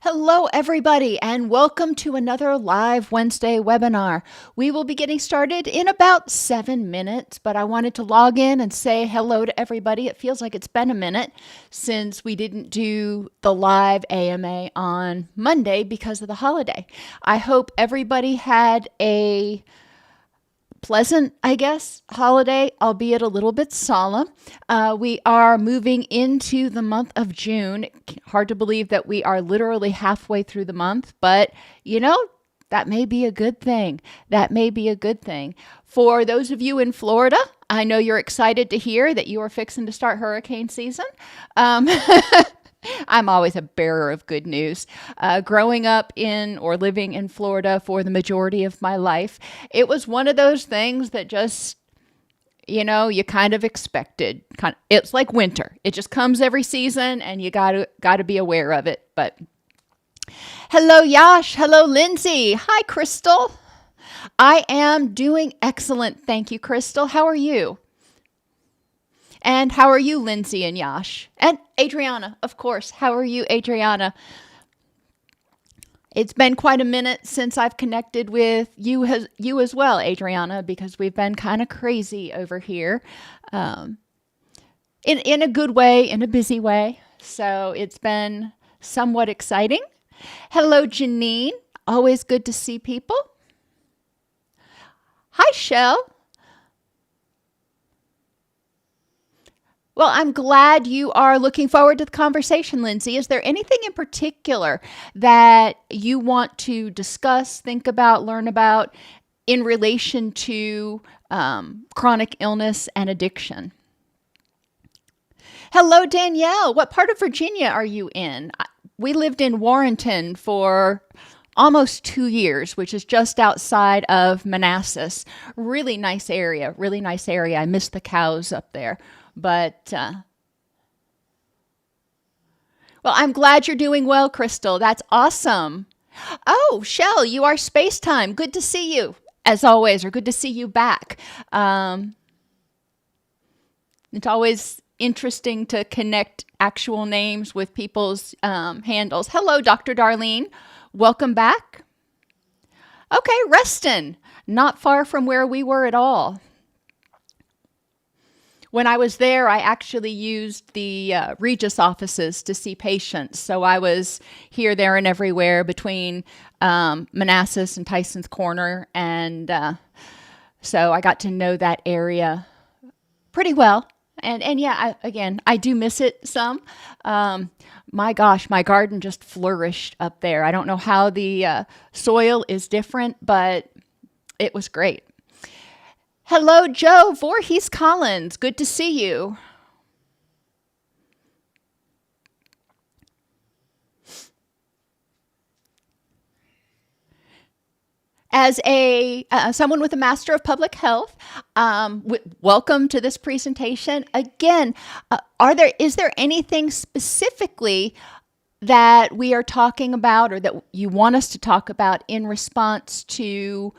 Hello, everybody, and welcome to another live Wednesday webinar. We will be getting started in about 7 minutes, but I wanted to log in and say hello to everybody. It feels like it's been a minute since we didn't do the live AMA on Monday because of the holiday. I hope everybody had a pleasant, holiday, albeit a little bit solemn. We are moving into the month of June. Hard to believe that we are literally halfway through the month, but that may be a good thing. That may be a good thing. For those of you in Florida, I know you're excited to hear that you are fixing to start hurricane season. I'm always a bearer of good news. Growing up in or living in Florida for the majority of my life, it was one of those things that just, you kind of expected. It's like winter. It just comes every season and you got to be aware of it. But hello, Yash. Hello, Lindsay. Hi, Crystal. I am doing excellent. Thank you, Crystal. How are you? And how are you, Lindsay and Yash? And Adriana, of course. How are you, Adriana? It's been quite a minute since I've connected with you as well, Adriana, because we've been kind of crazy over here. In a good way, in a busy way. So it's been somewhat exciting. Hello, Janine. Always good to see people. Hi, Shell. Well, I'm glad you are looking forward to the conversation, Lindsay. Is there anything in particular that you want to discuss, think about, learn about in relation to chronic illness and addiction? Hello, Danielle. What part of Virginia are you in? We lived in Warrenton for almost 2 years, which is just outside of Manassas. Really nice area, really nice area. I miss the cows up there. But, well, I'm glad you're doing well, Crystal. That's awesome. Oh, Shell, you are Spacetime. Good to see you, as always, or good to see you back. It's always interesting to connect actual names with people's handles. Hello, Dr. Darlene. Welcome back. Okay, Reston. Not far from where we were at all. When I was there, I actually used the Regis offices to see patients. So I was here, there, and everywhere between Manassas and Tyson's Corner. And so I got to know that area pretty well. And yeah, I do miss it some. My gosh, my garden just flourished up there. I don't know how the soil is different, but it was great. Hello, Joe Voorhees Collins. Good to see you. As someone with a Master of Public Health, welcome to this presentation. Again, is there anything specifically that we are talking about or that you want us to talk about in response to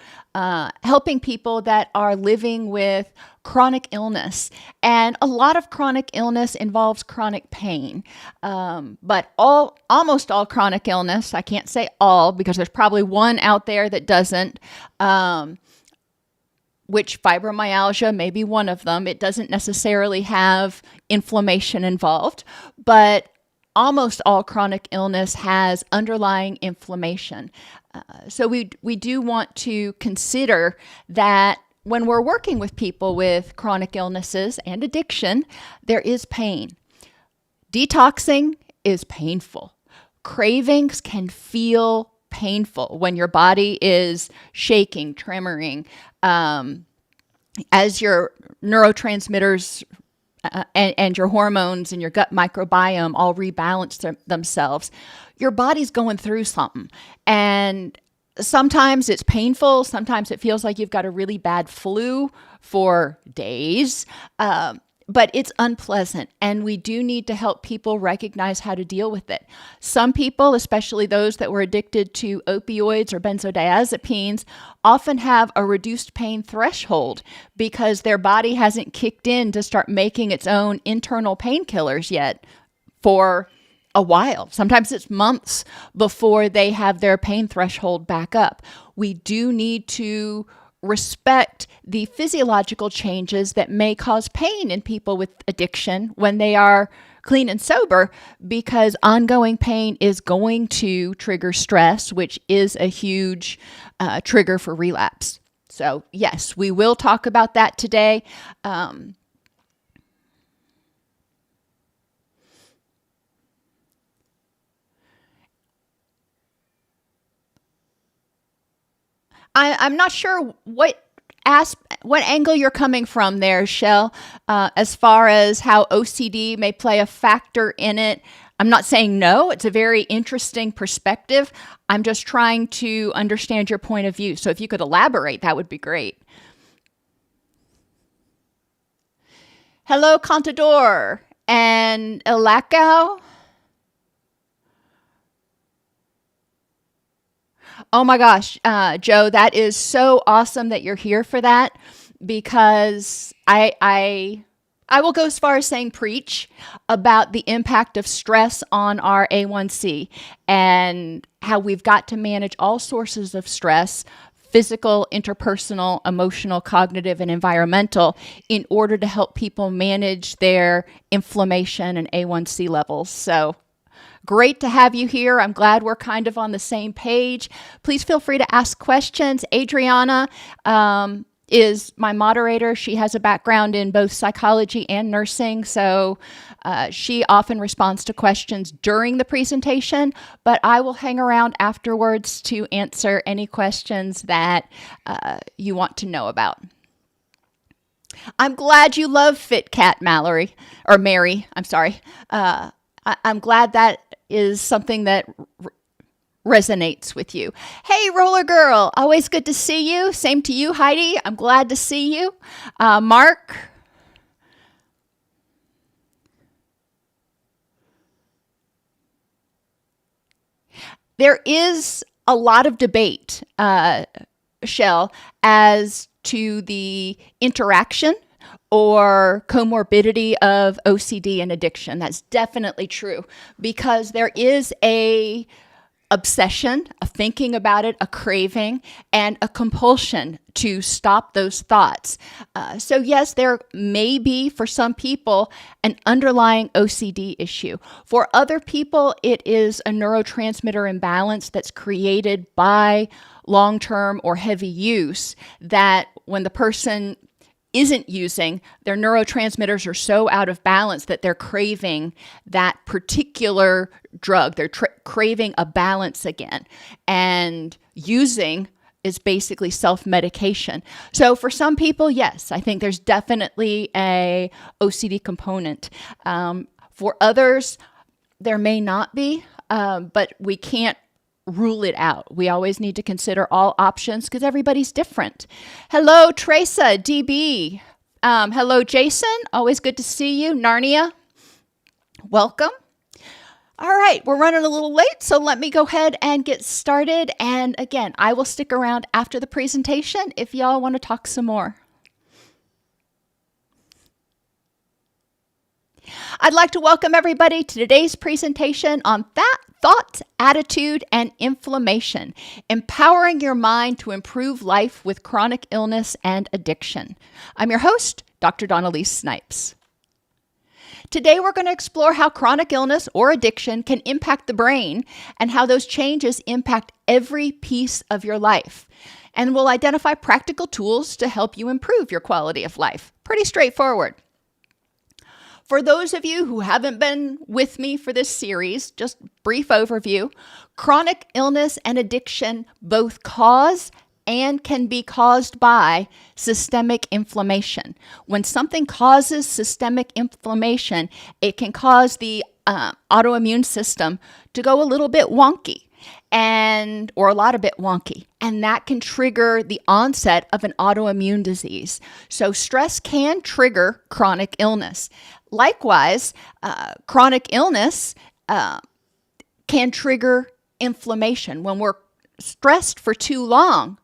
helping people that are living with chronic illness? And a lot of chronic illness involves chronic pain, but almost all chronic illness, I can't say all because there's probably one out there that doesn't, which fibromyalgia may be one of them. It doesn't necessarily have inflammation involved, but almost all chronic illness has underlying inflammation. So we do want to consider that when we're working with people with chronic illnesses and addiction, there is pain. Detoxing is painful. Cravings can feel painful when your body is shaking, tremoring, as your neurotransmitters and your hormones and your gut microbiome all rebalance themselves. Your body's going through something. And sometimes it's painful. Sometimes it feels like you've got a really bad flu for days. But it's unpleasant, and we do need to help people recognize how to deal with it. Some people, especially those that were addicted to opioids or benzodiazepines, often have a reduced pain threshold because their body hasn't kicked in to start making its own internal painkillers yet for a while. Sometimes it's months before they have their pain threshold back up. We do need to respect the physiological changes that may cause pain in people with addiction when they are clean and sober, because ongoing pain is going to trigger stress, which is a huge trigger for relapse. So yes, we will talk about that today. I'm not sure what angle you're coming from there, Shell, as far as how OCD may play a factor in it. I'm not saying no. It's a very interesting perspective. I'm just trying to understand your point of view. So if you could elaborate, that would be great. Hello, Contador and Elakau. Oh my gosh, Joe, that is so awesome that you're here for that, because I will go as far as saying preach about the impact of stress on our A1C and how we've got to manage all sources of stress, physical, interpersonal, emotional, cognitive, and environmental, in order to help people manage their inflammation and A1C levels. So great to have you here. I'm glad we're kind of on the same page. Please feel free to ask questions. Adriana is my moderator. She has a background in both psychology and nursing, so she often responds to questions during the presentation, but I will hang around afterwards to answer any questions that you want to know about. I'm glad you love Fit Cat, Mallory, or Mary, I'm sorry. I'm glad that is something that resonates with you. Hey, Roller Girl, always good to see you. Same to you, Heidi. I'm glad to see you. Mark. There is a lot of debate, Shell, as to the interaction or comorbidity of OCD and addiction. That's definitely true, because there is a obsession, a thinking about it, a craving, and a compulsion to stop those thoughts. So yes, there may be, for some people, an underlying OCD issue. For other people, it is a neurotransmitter imbalance that's created by long-term or heavy use, that when the person isn't using, their neurotransmitters are so out of balance that they're craving that particular drug. They're craving a balance again. And using is basically self-medication. So for some people, yes, I think there's definitely a OCD component. For others, there may not be, but we can't rule it out. We always need to consider all options because everybody's different. Hello, Teresa, DB. Hello, Jason. Always good to see you. Narnia, welcome. All right, we're running a little late, so let me go ahead and get started. And again, I will stick around after the presentation if y'all want to talk some more. I'd like to welcome everybody to today's presentation on thought, attitude, and inflammation, empowering your mind to improve life with chronic illness and addiction. I'm your host, Dr. Elise Snipes. Today, we're going to explore how chronic illness or addiction can impact the brain and how those changes impact every piece of your life. And we'll identify practical tools to help you improve your quality of life. Pretty straightforward. For those of you who haven't been with me for this series, just brief overview, chronic illness and addiction both cause and can be caused by systemic inflammation. When something causes systemic inflammation, it can cause the autoimmune system to go a little bit wonky or a lot of bit wonky. And that can trigger the onset of an autoimmune disease. So stress can trigger chronic illness. Likewise, chronic illness can trigger inflammation. When we're stressed for too long,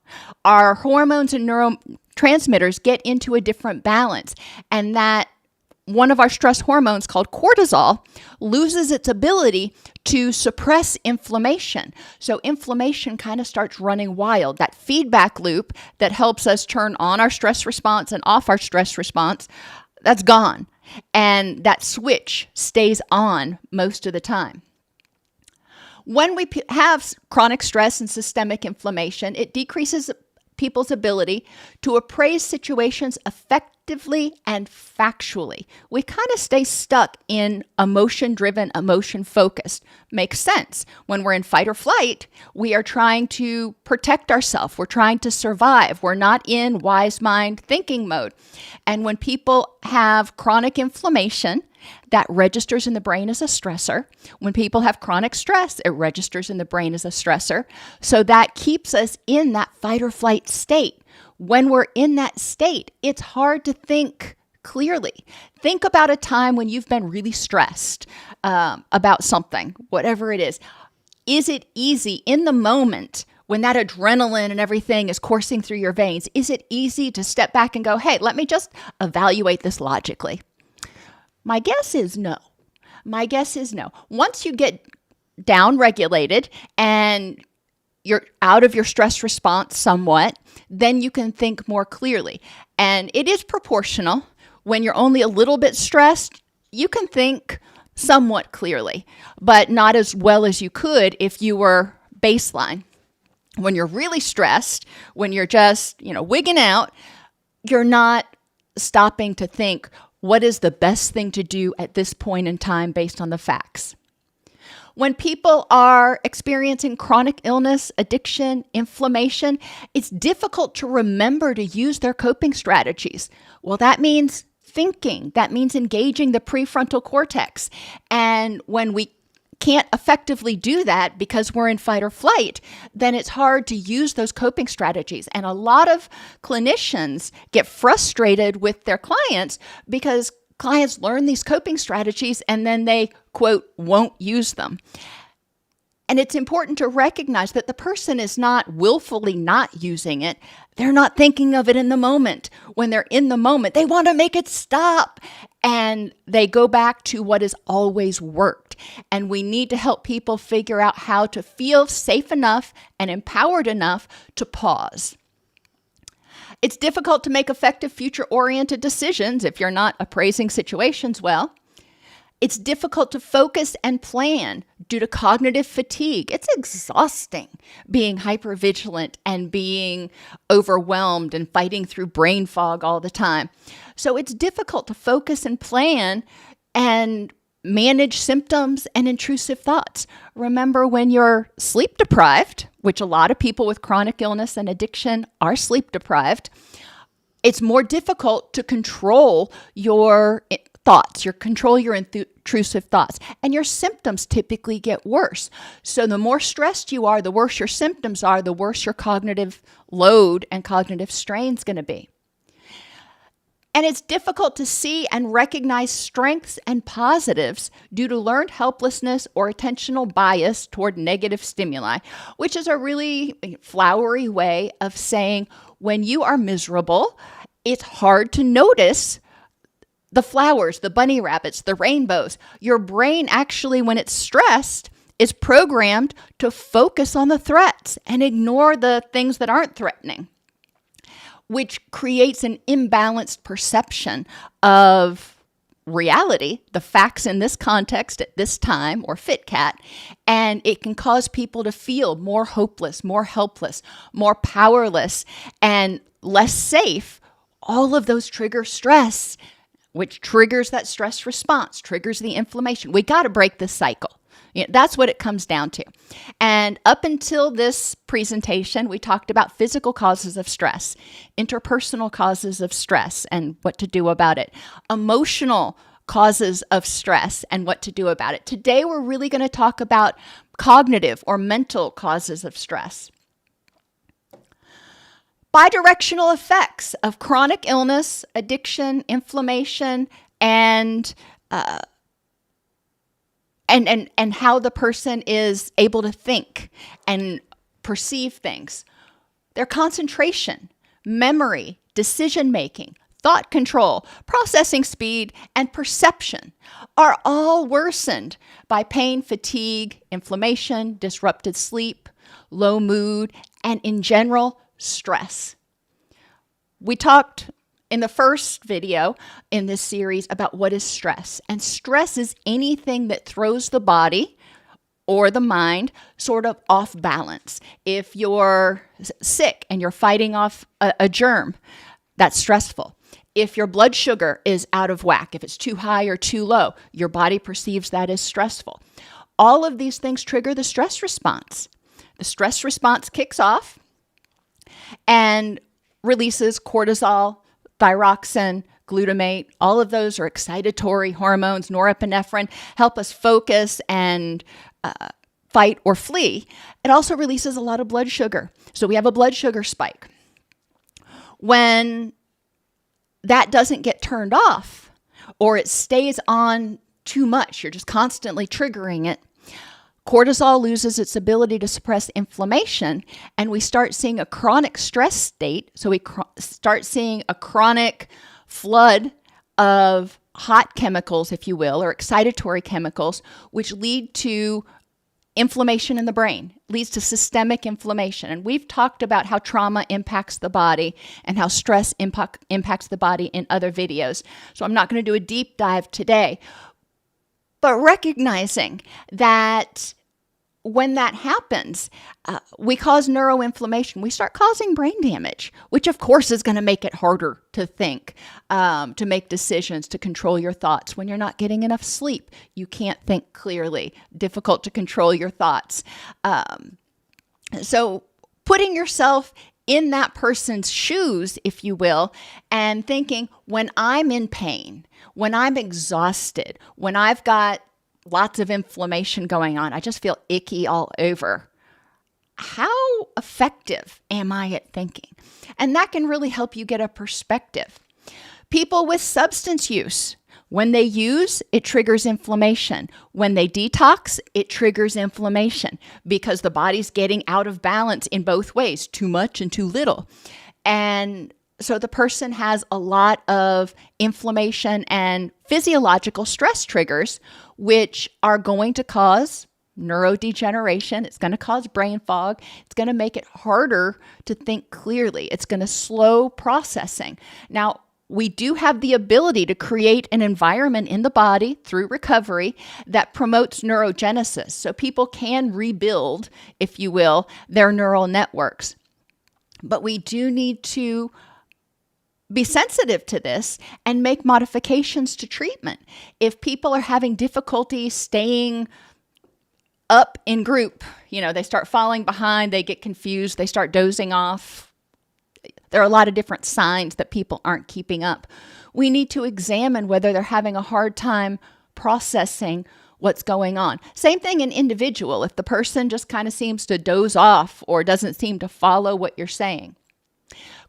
our hormones and neurotransmitters get into a different balance, and that one of our stress hormones called cortisol loses its ability to suppress inflammation. So inflammation kind of starts running wild. That feedback loop that helps us turn on our stress response and off our stress response, that's gone. And that switch stays on most of the time. When we have chronic stress and systemic inflammation, it decreases people's ability to appraise situations effectively and factually. We kind of stay stuck in emotion-driven, emotion-focused. Makes sense. When we're in fight or flight, we are trying to protect ourselves. We're trying to survive. We're not in wise mind thinking mode. And when people have chronic inflammation, that registers in the brain as a stressor. When people have chronic stress, it registers in the brain as a stressor. So that keeps us in that fight or flight state. When we're in that state, it's hard to think clearly. Think about a time when you've been really stressed about something, whatever it is. Is it easy in the moment when that adrenaline and everything is coursing through your veins? Is it easy to step back and go, hey, let me just evaluate this logically? My guess is no. Once you get down-regulated and you're out of your stress response somewhat, then you can think more clearly. And it is proportional. When you're only a little bit stressed, you can think somewhat clearly, but not as well as you could if you were baseline. When you're really stressed, when you're just, wigging out, you're not stopping to think, what is the best thing to do at this point in time based on the facts? When people are experiencing chronic illness, addiction, inflammation, it's difficult to remember to use their coping strategies. Well, that means thinking. That means engaging the prefrontal cortex. And when we can't effectively do that because we're in fight or flight, then it's hard to use those coping strategies. And a lot of clinicians get frustrated with their clients because clients learn these coping strategies and then they, quote, won't use them. And it's important to recognize that the person is not willfully not using it. They're not thinking of it in the moment. When they're in the moment, they want to make it stop. And they go back to what has always worked. And we need to help people figure out how to feel safe enough and empowered enough to pause. It's difficult to make effective future-oriented decisions if you're not appraising situations well. It's difficult to focus and plan due to cognitive fatigue. It's exhausting being hypervigilant and being overwhelmed and fighting through brain fog all the time. So it's difficult to focus and plan and manage symptoms and intrusive thoughts. Remember, when you're sleep deprived, which a lot of people with chronic illness and addiction are sleep deprived, it's more difficult to control your thoughts, control your intrusive thoughts, and your symptoms typically get worse. So the more stressed you are, the worse your symptoms are, the worse your cognitive load and cognitive strain is going to be. And it's difficult to see and recognize strengths and positives due to learned helplessness or attentional bias toward negative stimuli, which is a really flowery way of saying when you are miserable, it's hard to notice the flowers, the bunny rabbits, the rainbows. Your brain actually, when it's stressed, is programmed to focus on the threats and ignore the things that aren't threatening, which creates an imbalanced perception of reality, the facts in this context at this time, or FitCat, and it can cause people to feel more hopeless, more helpless, more powerless, and less safe. All of those trigger stress, which triggers that stress response, triggers the inflammation. We got to break this cycle. That's what it comes down to. And up until this presentation, we talked about physical causes of stress, interpersonal causes of stress, and what to do about it, emotional causes of stress, and what to do about it. Today, we're really going to talk about cognitive or mental causes of stress. Bidirectional effects of chronic illness, addiction, inflammation, and how the person is able to think and perceive things. Their concentration, memory, decision-making, thought control, processing speed, and perception are all worsened by pain, fatigue, inflammation, disrupted sleep, low mood, and in general, stress. We talked in the first video in this series about what is stress. And stress is anything that throws the body or the mind sort of off balance. If you're sick and you're fighting off a germ, that's stressful. If your blood sugar is out of whack, if it's too high or too low, your body perceives that as stressful. All of these things trigger the stress response. The stress response kicks off and releases cortisol, thyroxine, glutamate. All of those are excitatory hormones. Norepinephrine help us focus and fight or flee. It also releases a lot of blood sugar. So we have a blood sugar spike. When that doesn't get turned off or it stays on too much, you're just constantly triggering it, cortisol loses its ability to suppress inflammation, and we start seeing a chronic stress state. So we start seeing a chronic flood of hot chemicals, if you will, or excitatory chemicals, which lead to inflammation in the brain, leads to systemic inflammation. And we've talked about how trauma impacts the body and how stress impacts the body in other videos. So I'm not going to do a deep dive today. But recognizing that when that happens, we cause neuroinflammation. We start causing brain damage, which of course is going to make it harder to think, to make decisions, to control your thoughts. When you're not getting enough sleep, you can't think clearly, difficult to control your thoughts. So putting yourself in that person's shoes, if you will, and thinking, when I'm in pain, when I'm exhausted, when I've got lots of inflammation going on, I just feel icky all over. How effective am I at thinking? And that can really help you get a perspective. People with substance use, when they use, it triggers inflammation. When they detox, it triggers inflammation because the body's getting out of balance in both ways, too much and too little. And so the person has a lot of inflammation and physiological stress triggers, which are going to cause neurodegeneration. It's going to cause brain fog. It's going to make it harder to think clearly. It's going to slow processing. Now, we do have the ability to create an environment in the body through recovery that promotes neurogenesis. So people can rebuild, if you will, their neural networks. But we do need to be sensitive to this and make modifications to treatment. If people are having difficulty staying up in group, they start falling behind, they get confused, they start dozing off. There are a lot of different signs that people aren't keeping up. We need to examine whether they're having a hard time processing what's going on. Same thing in individual. If the person just kind of seems to doze off or doesn't seem to follow what you're saying.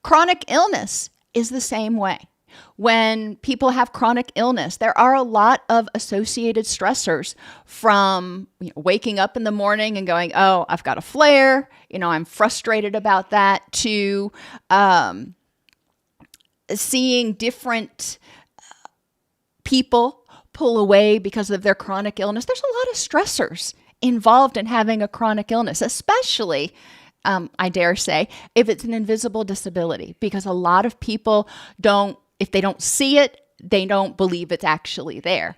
Chronic illness is the same way. When people have chronic illness, there are a lot of associated stressors from waking up in the morning and going, oh, I've got a flare, I'm frustrated about that, to seeing different people pull away because of their chronic illness. There's a lot of stressors involved in having a chronic illness, especially I dare say, if it's an invisible disability, because a lot of people if they don't see it, they don't believe it's actually there.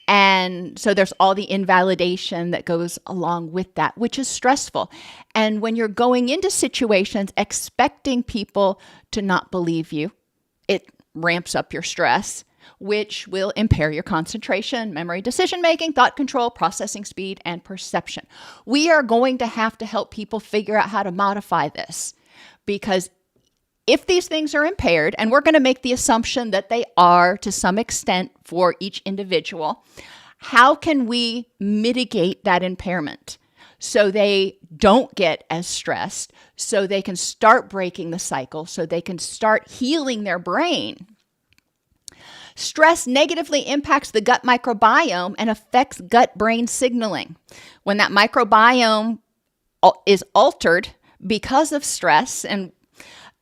And so there's all the invalidation that goes along with that, which is stressful. And when you're going into situations expecting people to not believe you, it ramps up your stress, which will impair your concentration, memory, decision-making, thought control, processing speed, and perception. We are going to have to help people figure out how to modify this, because if these things are impaired, and we're going to make the assumption that they are to some extent for each individual, how can we mitigate that impairment so they don't get as stressed, so they can start breaking the cycle, so they can start healing their brain? Stress negatively impacts the gut microbiome and affects gut-brain signaling. When that microbiome is altered because of stress, and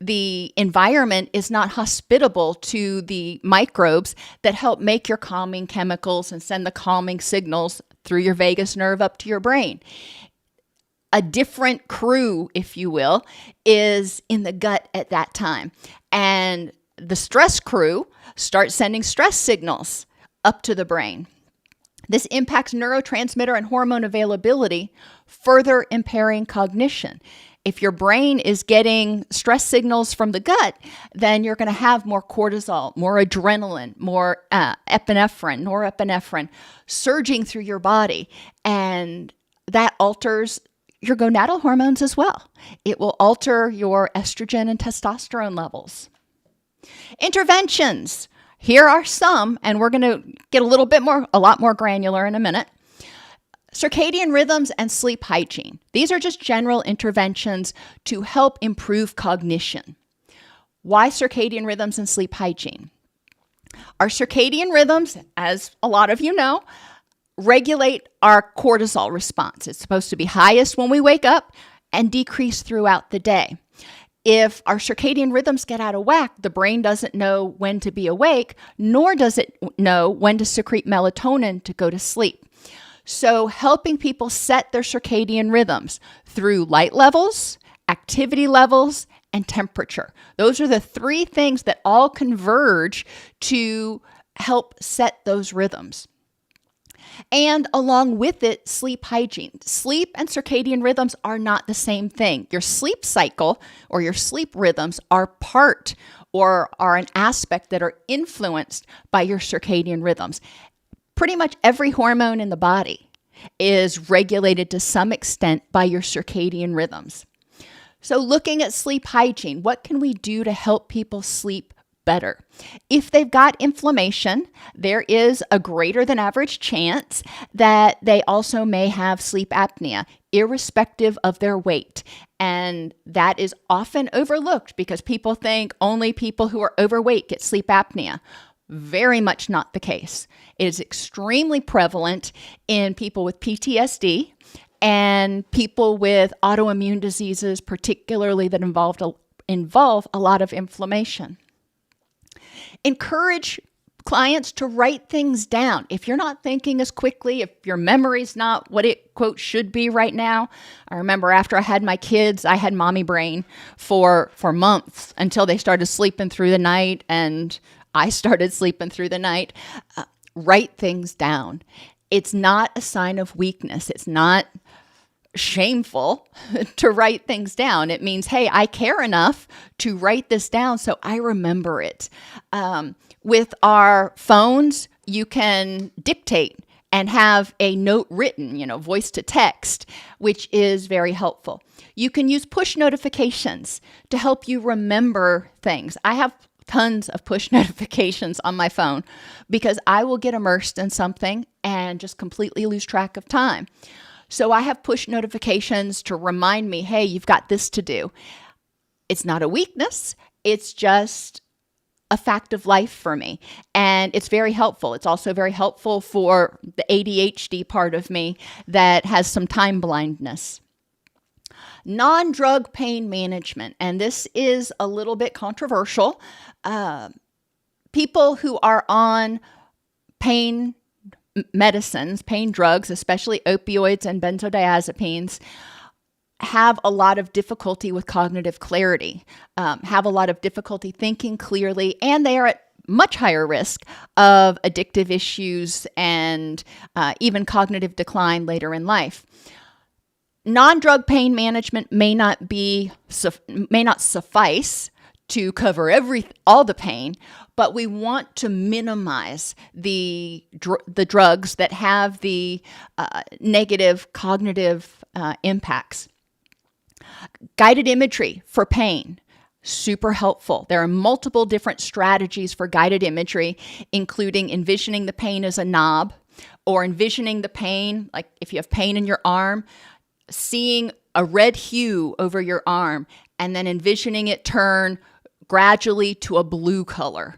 the environment is not hospitable to the microbes that help make your calming chemicals and send the calming signals through your vagus nerve up to your brain. A different crew, if you will, is in the gut at that time. And the stress crew starts sending stress signals up to the brain. This impacts neurotransmitter and hormone availability, further impairing cognition. If your brain is getting stress signals from the gut, then you're going to have more cortisol, more adrenaline, more epinephrine, norepinephrine surging through your body. And that alters your gonadal hormones as well. It will alter your estrogen and testosterone levels. Interventions. Here are some, and we're going to get a lot more granular in a minute. Circadian rhythms and sleep hygiene. These are just general interventions to help improve cognition. Why circadian rhythms and sleep hygiene? Our circadian rhythms, as a lot of you know, regulate our cortisol response. It's supposed to be highest when we wake up and decrease throughout the day. If our circadian rhythms get out of whack, the brain doesn't know when to be awake, nor does it know when to secrete melatonin to go to sleep. So helping people set their circadian rhythms through light levels, activity levels, and temperature. Those are the three things that all converge to help set those rhythms. And along with it, sleep hygiene. Sleep and circadian rhythms are not the same thing. Your sleep cycle or your sleep rhythms are part or are an aspect that are influenced by your circadian rhythms. Pretty much every hormone in the body is regulated to some extent by your circadian rhythms. So looking at sleep hygiene, what can we do to help people sleep better? If they've got inflammation, there is a greater than average chance that they also may have sleep apnea, irrespective of their weight. And that is often overlooked because people think only people who are overweight get sleep apnea. Very much not the case. It is extremely prevalent in people with PTSD and people with autoimmune diseases, particularly that involve a lot of inflammation. Encourage clients to write things down. If you're not thinking as quickly, if your memory's not what it, quote, should be right now. I remember after I had my kids, I had mommy brain for months until they started sleeping through the night and I started sleeping through the night. Write things down. It's not a sign of weakness. It's not shameful to write things down. It means, hey, I care enough to write this down so I remember it. With our phones, you can dictate and have a note written, voice to text, which is very helpful. You can use push notifications to help you remember things. I have tons of push notifications on my phone because I will get immersed in something and just completely lose track of time. So I have push notifications to remind me, hey, you've got this to do. It's not a weakness. It's just a fact of life for me. And it's very helpful. It's also very helpful for the ADHD part of me that has some time blindness. Non-drug pain management, and this is a little bit controversial. People who are on pain medicines, pain drugs, especially opioids and benzodiazepines, have a lot of difficulty with cognitive clarity, have a lot of difficulty thinking clearly, and they are at much higher risk of addictive issues and even cognitive decline later in life. Non-drug pain management may not suffice to cover all the pain, but we want to minimize the drugs that have the negative cognitive impacts. Guided imagery for pain, super helpful. There are multiple different strategies for guided imagery, including envisioning the pain as a knob or envisioning the pain, like if you have pain in your arm, seeing a red hue over your arm and then envisioning it turn gradually to a blue color.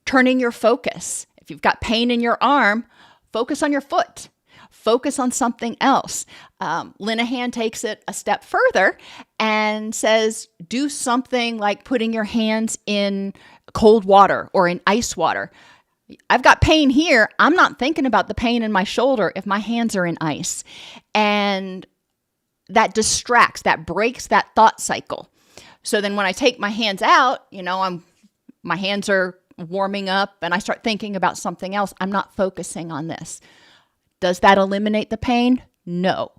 Turning your focus. If you've got pain in your arm, focus on your foot. Focus on something else. Linehan takes it a step further and says, do something like putting your hands in cold water or in ice water. I've got pain here. I'm not thinking about the pain in my shoulder if my hands are in ice. And that distracts, that breaks that thought cycle. So then when I take my hands out, my hands are warming up and I start thinking about something else. I'm not focusing on this. Does that eliminate the pain? No.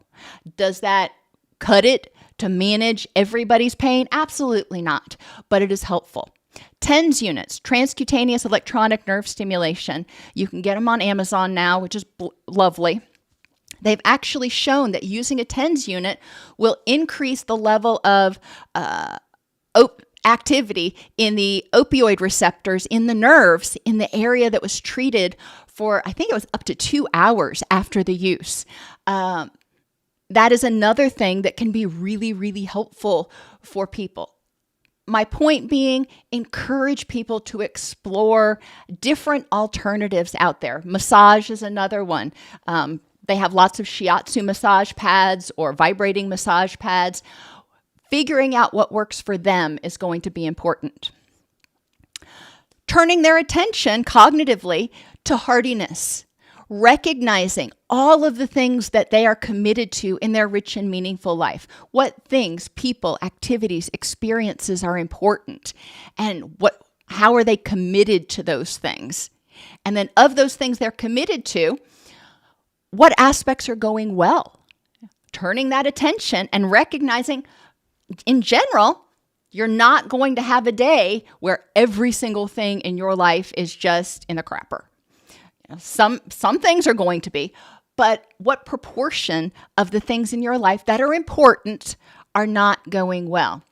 Does that cut it to manage everybody's pain? Absolutely not. But it is helpful. TENS units, transcutaneous electronic nerve stimulation. You can get them on Amazon now, which is lovely. They've actually shown that using a TENS unit will increase the level of activity in the opioid receptors in the nerves in the area that was treated for, I think it was up to 2 hours after the use. That is another thing that can be really, really helpful for people. My point being, encourage people to explore different alternatives out there. Massage is another one. They have lots of shiatsu massage pads or vibrating massage pads. Figuring out what works for them is going to be important. Turning their attention cognitively to hardiness. Recognizing all of the things that they are committed to in their rich and meaningful life. What things, people, activities, experiences are important, and how are they committed to those things? And then of those things they're committed to, what aspects are going well? Turning that attention and recognizing, in general, you're not going to have a day where every single thing in your life is just in the crapper. Some things are going to be, but what proportion of the things in your life that are important are not going well?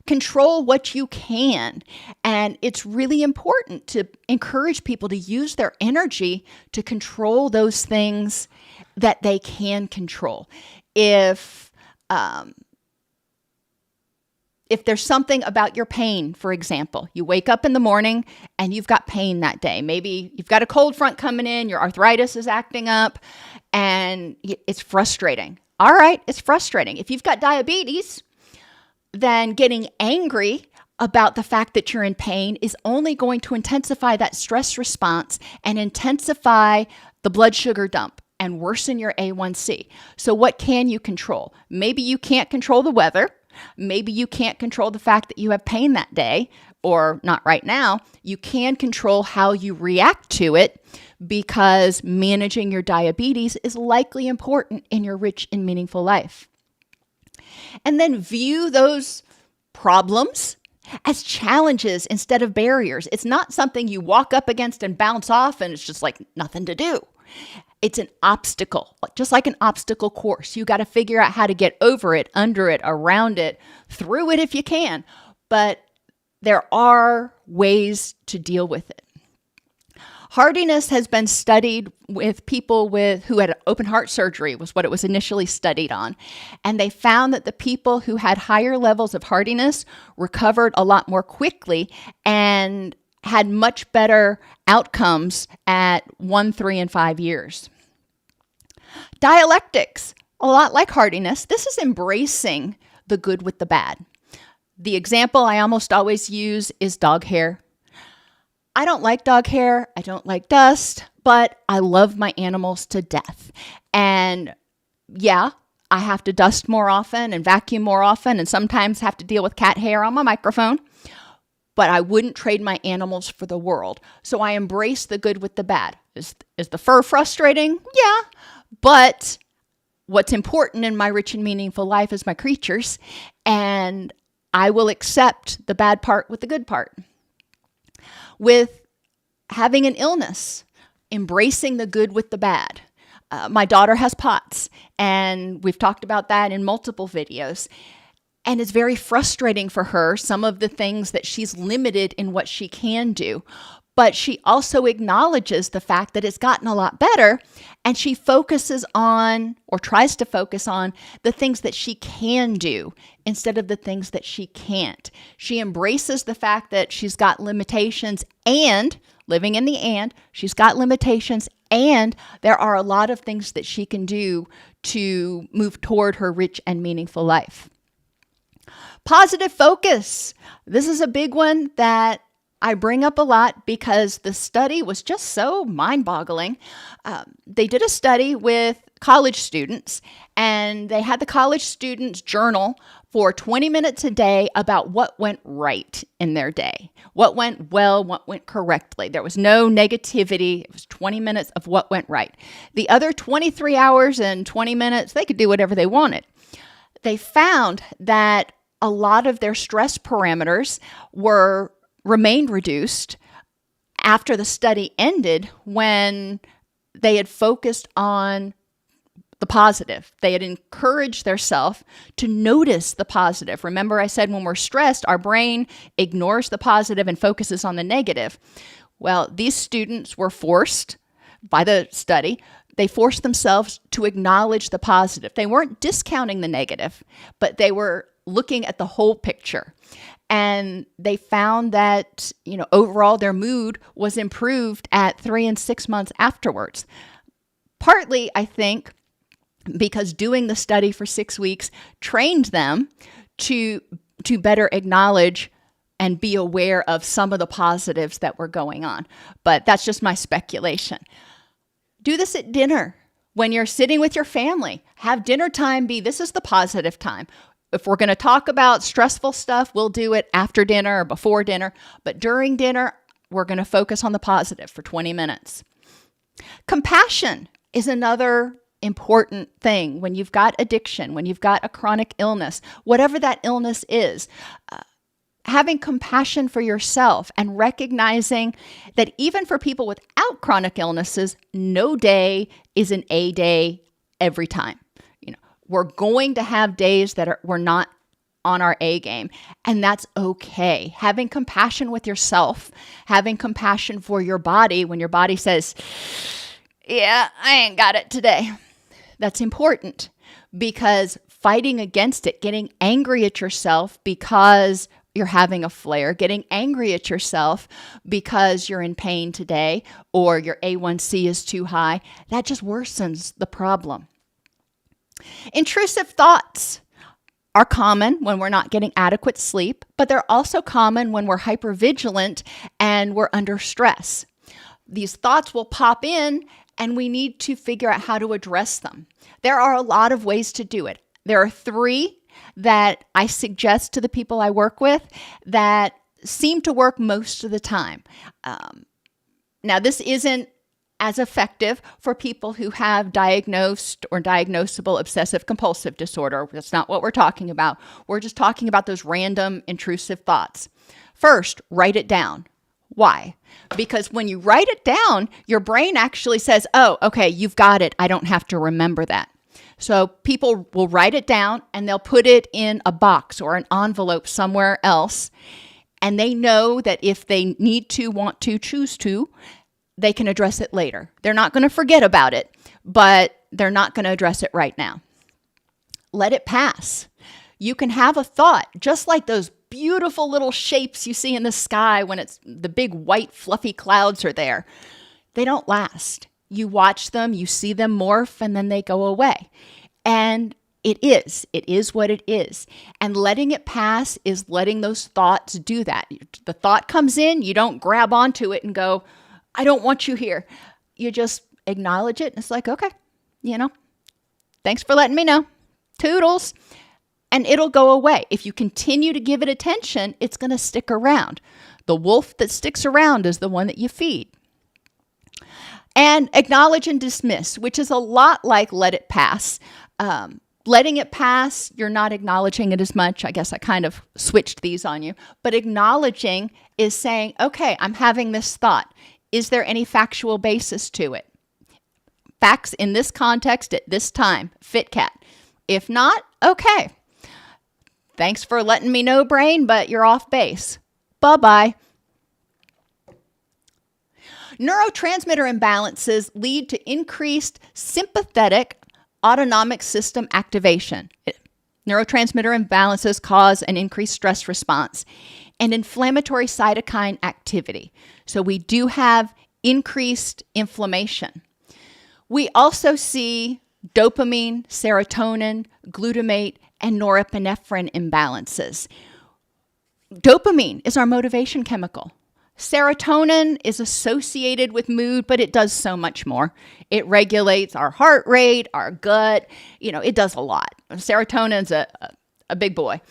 Control what you can. And it's really important to encourage people to use their energy to control those things that they can control. If there's something about your pain, for example, you wake up in the morning and you've got pain that day. Maybe you've got a cold front coming in, your arthritis is acting up, and it's frustrating. All right, it's frustrating. If you've got diabetes, then getting angry about the fact that you're in pain is only going to intensify that stress response and intensify the blood sugar dump and worsen your A1C. So what can you control? Maybe you can't control the weather. Maybe you can't control the fact that you have pain that day, or not right now. You can control how you react to it, because managing your diabetes is likely important in your rich and meaningful life. And then view those problems as challenges instead of barriers. It's not something you walk up against and bounce off and it's just like nothing to do. It's an obstacle, just like an obstacle course. You got to figure out how to get over it, under it, around it, through it if you can. But there are ways to deal with it. Hardiness has been studied with people who had open heart surgery, was what it was initially studied on. And they found that the people who had higher levels of hardiness recovered a lot more quickly and had much better outcomes at 1, 3, and 5 years. Dialectics, a lot like hardiness, this is embracing the good with the bad. The example I almost always use is dog hair. I don't like dog hair, I don't like dust, but I love my animals to death. And yeah, I have to dust more often and vacuum more often and sometimes have to deal with cat hair on my microphone. But I wouldn't trade my animals for the world. So I embrace the good with the bad. Is the fur frustrating? Yeah. But what's important in my rich and meaningful life is my creatures. And I will accept the bad part with the good part. With having an illness, embracing the good with the bad. My daughter has POTS, and we've talked about that in multiple videos. And it's very frustrating for her, some of the things that she's limited in what she can do. But she also acknowledges the fact that it's gotten a lot better, and she focuses on, or tries to focus on, the things that she can do instead of the things that she can't. She embraces the fact that she's got limitations and living in the and. She's got limitations, and there are a lot of things that she can do to move toward her rich and meaningful life. Positive focus. This is a big one that I bring up a lot because the study was just so mind-boggling. They did a study with college students, and they had the college students journal for 20 minutes a day about what went right in their day, what went well, what went correctly. There was no negativity. It was 20 minutes of what went right. The other 23 hours and 20 minutes, they could do whatever they wanted. They found that a lot of their stress parameters remained reduced after the study ended when they had focused on the positive. They had encouraged themselves to notice the positive. Remember, I said when we're stressed, our brain ignores the positive and focuses on the negative. Well, these students were forced by the study. They forced themselves to acknowledge the positive. They weren't discounting the negative, but they were looking at the whole picture. And they found that, overall their mood was improved at 3 and 6 months afterwards. Partly, I think, because doing the study for 6 weeks trained them to better acknowledge and be aware of some of the positives that were going on. But that's just my speculation. Do this at dinner. When you're sitting with your family, have dinner time be, this is the positive time. If we're going to talk about stressful stuff, we'll do it after dinner or before dinner. But during dinner, we're going to focus on the positive for 20 minutes. Compassion is another important thing when you've got addiction, when you've got a chronic illness, whatever that illness is. Having compassion for yourself and recognizing that even for people without chronic illnesses, no day is an A day every time. We're going to have days that we're not on our A game, and that's okay. Having compassion with yourself, having compassion for your body when your body says, yeah, I ain't got it today. That's important because fighting against it, getting angry at yourself because you're having a flare, getting angry at yourself because you're in pain today or your A1C is too high, that just worsens the problem. Intrusive thoughts are common when we're not getting adequate sleep, but they're also common when we're hypervigilant and we're under stress. These thoughts will pop in and we need to figure out how to address them. There are a lot of ways to do it. There are 3 that I suggest to the people I work with that seem to work most of the time. Now, this isn't as effective for people who have diagnosed or diagnosable obsessive compulsive disorder. That's not what we're talking about. We're just talking about those random intrusive thoughts. First, write it down. Why? Because when you write it down, your brain actually says, oh, okay, you've got it. I don't have to remember that. So people will write it down and they'll put it in a box or an envelope somewhere else. And they know that if they need to, want to, choose to, they can address it later. They're not going to forget about it, but they're not going to address it right now. Let it pass. You can have a thought, just like those beautiful little shapes you see in the sky when it's the big white fluffy clouds are there. They don't last. You watch them, you see them morph, and then they go away. And it is what it is. And letting it pass is letting those thoughts do that. The thought comes in, you don't grab onto it and go, I don't want you here. You just acknowledge it. And it's like, okay, thanks for letting me know. Toodles. And it'll go away. If you continue to give it attention, it's going to stick around. The wolf that sticks around is the one that you feed. And acknowledge and dismiss, which is a lot like let it pass. Letting it pass, you're not acknowledging it as much. I guess I kind of switched these on you. But acknowledging is saying, okay, I'm having this thought. Is there any factual basis to it? Facts in this context at this time, fit cat. If not, okay. Thanks for letting me know, brain, but you're off base. Bye-bye. Neurotransmitter imbalances lead to increased sympathetic autonomic system activation. Neurotransmitter imbalances cause an increased stress response and inflammatory cytokine activity. So we do have increased inflammation. We also see dopamine, serotonin, glutamate, and norepinephrine imbalances. Dopamine is our motivation chemical. Serotonin is associated with mood, but it does so much more. It regulates our heart rate, our gut. It does a lot. Serotonin's a big boy.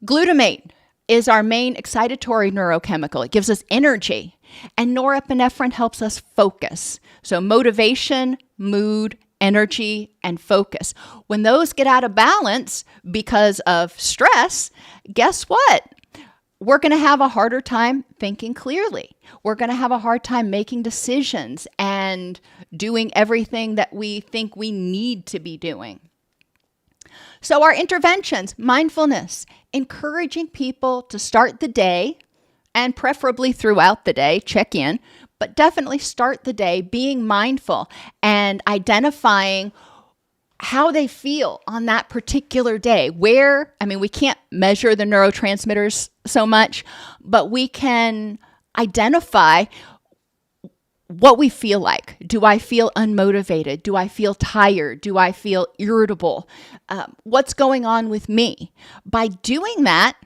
Glutamate is our main excitatory neurochemical. It gives us energy. And norepinephrine helps us focus. So motivation, mood, energy, and focus. When those get out of balance because of stress, guess what? We're going to have a harder time thinking clearly. We're going to have a hard time making decisions and doing everything that we think we need to be doing. So our interventions, mindfulness, encouraging people to start the day and preferably throughout the day, check in, but definitely start the day being mindful and identifying how they feel on that particular day. We can't measure the neurotransmitters so much, but we can identify what we feel like. Do I feel unmotivated? Do I feel tired? Do I feel irritable? What's going on with me? By doing that,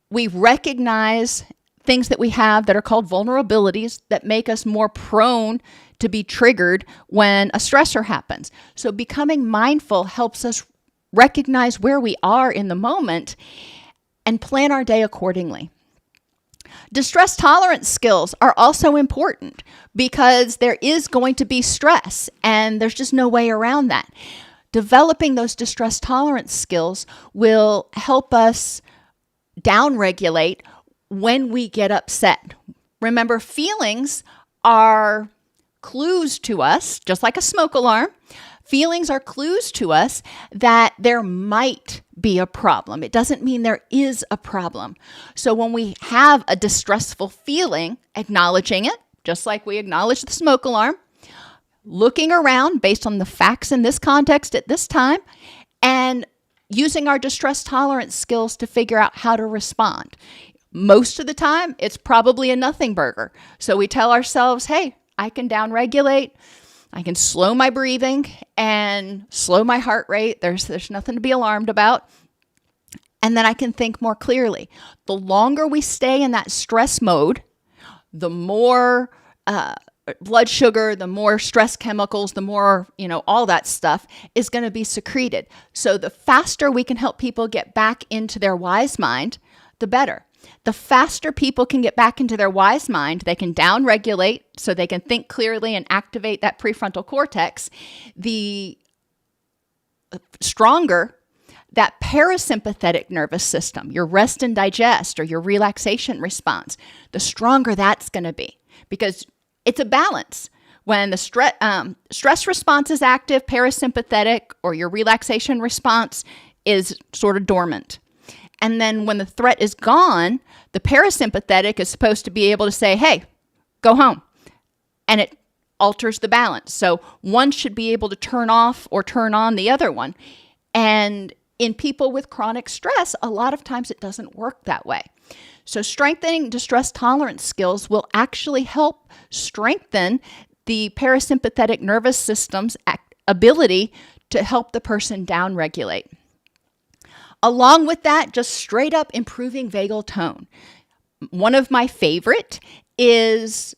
we recognize things that we have that are called vulnerabilities that make us more prone to be triggered when a stressor happens. So becoming mindful helps us recognize where we are in the moment and plan our day accordingly. Distress tolerance skills are also important because there is going to be stress and there's just no way around that. Developing those distress tolerance skills will help us downregulate when we get upset. Remember, feelings are clues to us, just like a smoke alarm. Feelings are clues to us that there might be a problem. It doesn't mean there is a problem. So when we have a distressful feeling, acknowledging it, just like we acknowledge the smoke alarm, looking around based on the facts in this context at this time, and using our distress tolerance skills to figure out how to respond. Most of the time, it's probably a nothing burger. So we tell ourselves, hey, I can downregulate. I can slow my breathing and slow my heart rate. There's nothing to be alarmed about. And then I can think more clearly. The longer we stay in that stress mode, the more blood sugar, the more stress chemicals, the more, all that stuff is going to be secreted. So the faster we can help people get back into their wise mind, the better. The faster people can get back into their wise mind, they can downregulate so they can think clearly and activate that prefrontal cortex, the stronger that parasympathetic nervous system, your rest and digest or your relaxation response, the stronger that's going to be because it's a balance. When the stress response is active, parasympathetic or your relaxation response is sort of dormant. And then when the threat is gone, the parasympathetic is supposed to be able to say, hey, go home. And it alters the balance. So one should be able to turn off or turn on the other one. And in people with chronic stress, a lot of times it doesn't work that way. So strengthening distress tolerance skills will actually help strengthen the parasympathetic nervous system's ability to help the person downregulate. Along with that, just straight up improving vagal tone. One of my favorite is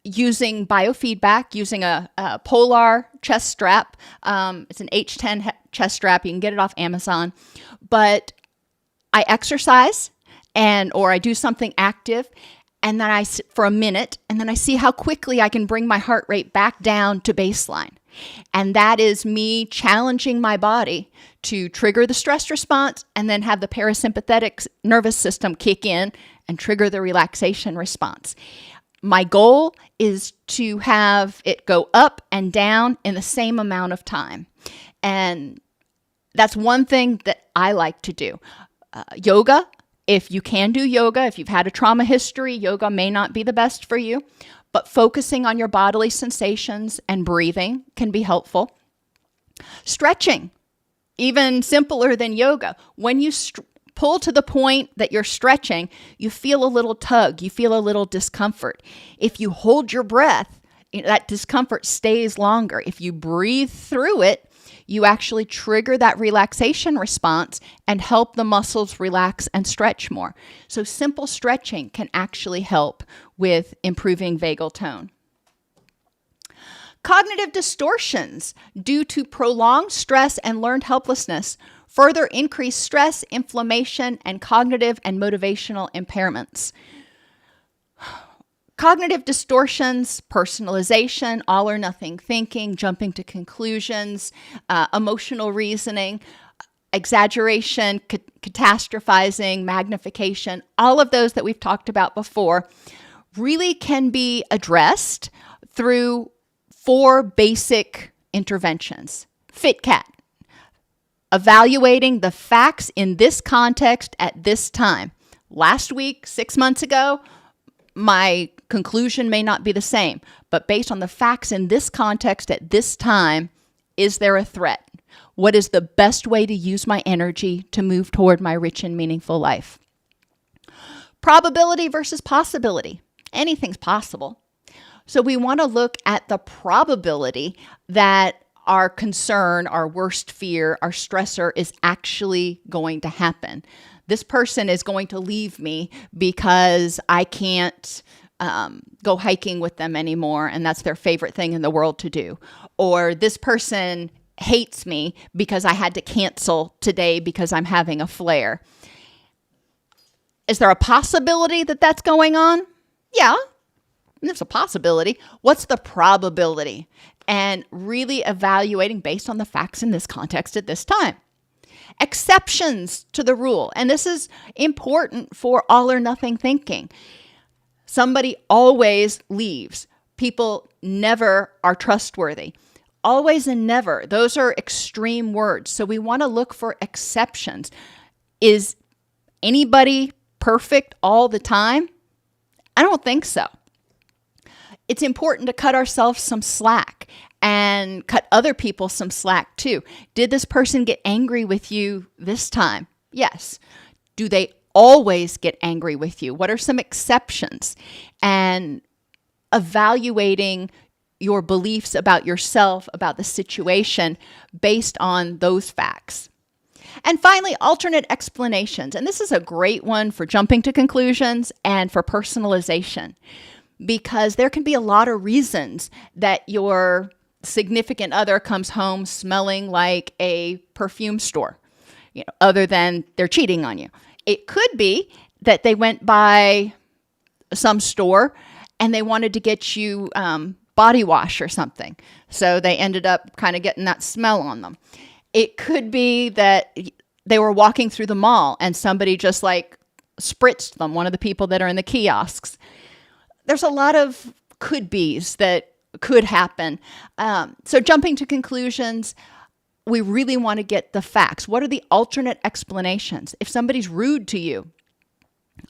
using biofeedback, using a Polar chest strap. It's an H10 chest strap. You can get it off Amazon. But I exercise or I do something active and then for a minute, and then I see how quickly I can bring my heart rate back down to baseline. And that is me challenging my body to trigger the stress response and then have the parasympathetic nervous system kick in and trigger the relaxation response. My goal is to have it go up and down in the same amount of time. And that's one thing that I like to do. Yoga, if you can do yoga, if you've had a trauma history, yoga may not be the best for you. But focusing on your bodily sensations and breathing can be helpful. Stretching. Even simpler than yoga. When you pull to the point that you're stretching, you feel a little tug, you feel a little discomfort. If you hold your breath, that discomfort stays longer. If you breathe through it, you actually trigger that relaxation response and help the muscles relax and stretch more. So simple stretching can actually help with improving vagal tone. Cognitive distortions due to prolonged stress and learned helplessness further increase stress, inflammation, and cognitive and motivational impairments. Cognitive distortions, personalization, all or nothing thinking, jumping to conclusions, emotional reasoning, exaggeration, catastrophizing, magnification, all of those that we've talked about before really can be addressed through 4 basic interventions. FitCat, evaluating the facts in this context at this time. Last week, 6 months ago, my conclusion may not be the same, but based on the facts in this context at this time, is there a threat? What is the best way to use my energy to move toward my rich and meaningful life? Probability versus possibility. Anything's possible. So we want to look at the probability that our concern, our worst fear, our stressor is actually going to happen. This person is going to leave me because I can't go hiking with them anymore, and that's their favorite thing in the world to do. Or this person hates me because I had to cancel today because I'm having a flare. Is there a possibility that that's going on? Yeah, there's a possibility. What's the probability? And really evaluating based on the facts in this context at this time. Exceptions to the rule. And this is important for all or nothing thinking. Somebody always leaves. People never are trustworthy. Always and never. Those are extreme words. So we want to look for exceptions. Is anybody perfect all the time? I don't think so. It's important to cut ourselves some slack and cut other people some slack too. Did this person get angry with you this time? Yes. Do they always get angry with you? What are some exceptions? And evaluating your beliefs about yourself, about the situation, based on those facts. And finally, alternate explanations. And this is a great one for jumping to conclusions and for personalization, because there can be a lot of reasons that your significant other comes home smelling like a perfume store, other than they're cheating on you. It could be that they went by some store and they wanted to get you body wash or something. So they ended up kind of getting that smell on them. It could be that they were walking through the mall and somebody just spritzed them, one of the people that are in the kiosks. There's a lot of could be's that could happen. So jumping to conclusions, we really want to get the facts. What are the alternate explanations? If somebody's rude to you,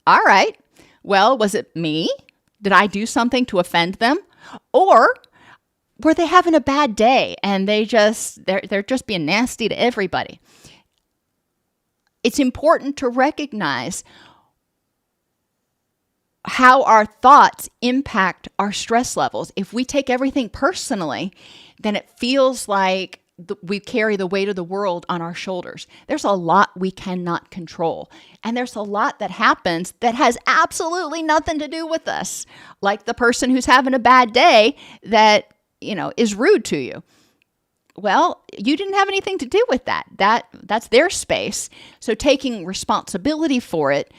all right, well, was it me? Did I do something to offend them? Or were they having a bad day and they're just being nasty to everybody? It's important to recognize how our thoughts impact our stress levels. If we take everything personally, then it feels like we carry the weight of the world on our shoulders. There's a lot we cannot control. And there's a lot that happens that has absolutely nothing to do with us. Like the person who's having a bad day that, is rude to you. Well, you didn't have anything to do with that. That's their space. So taking responsibility for it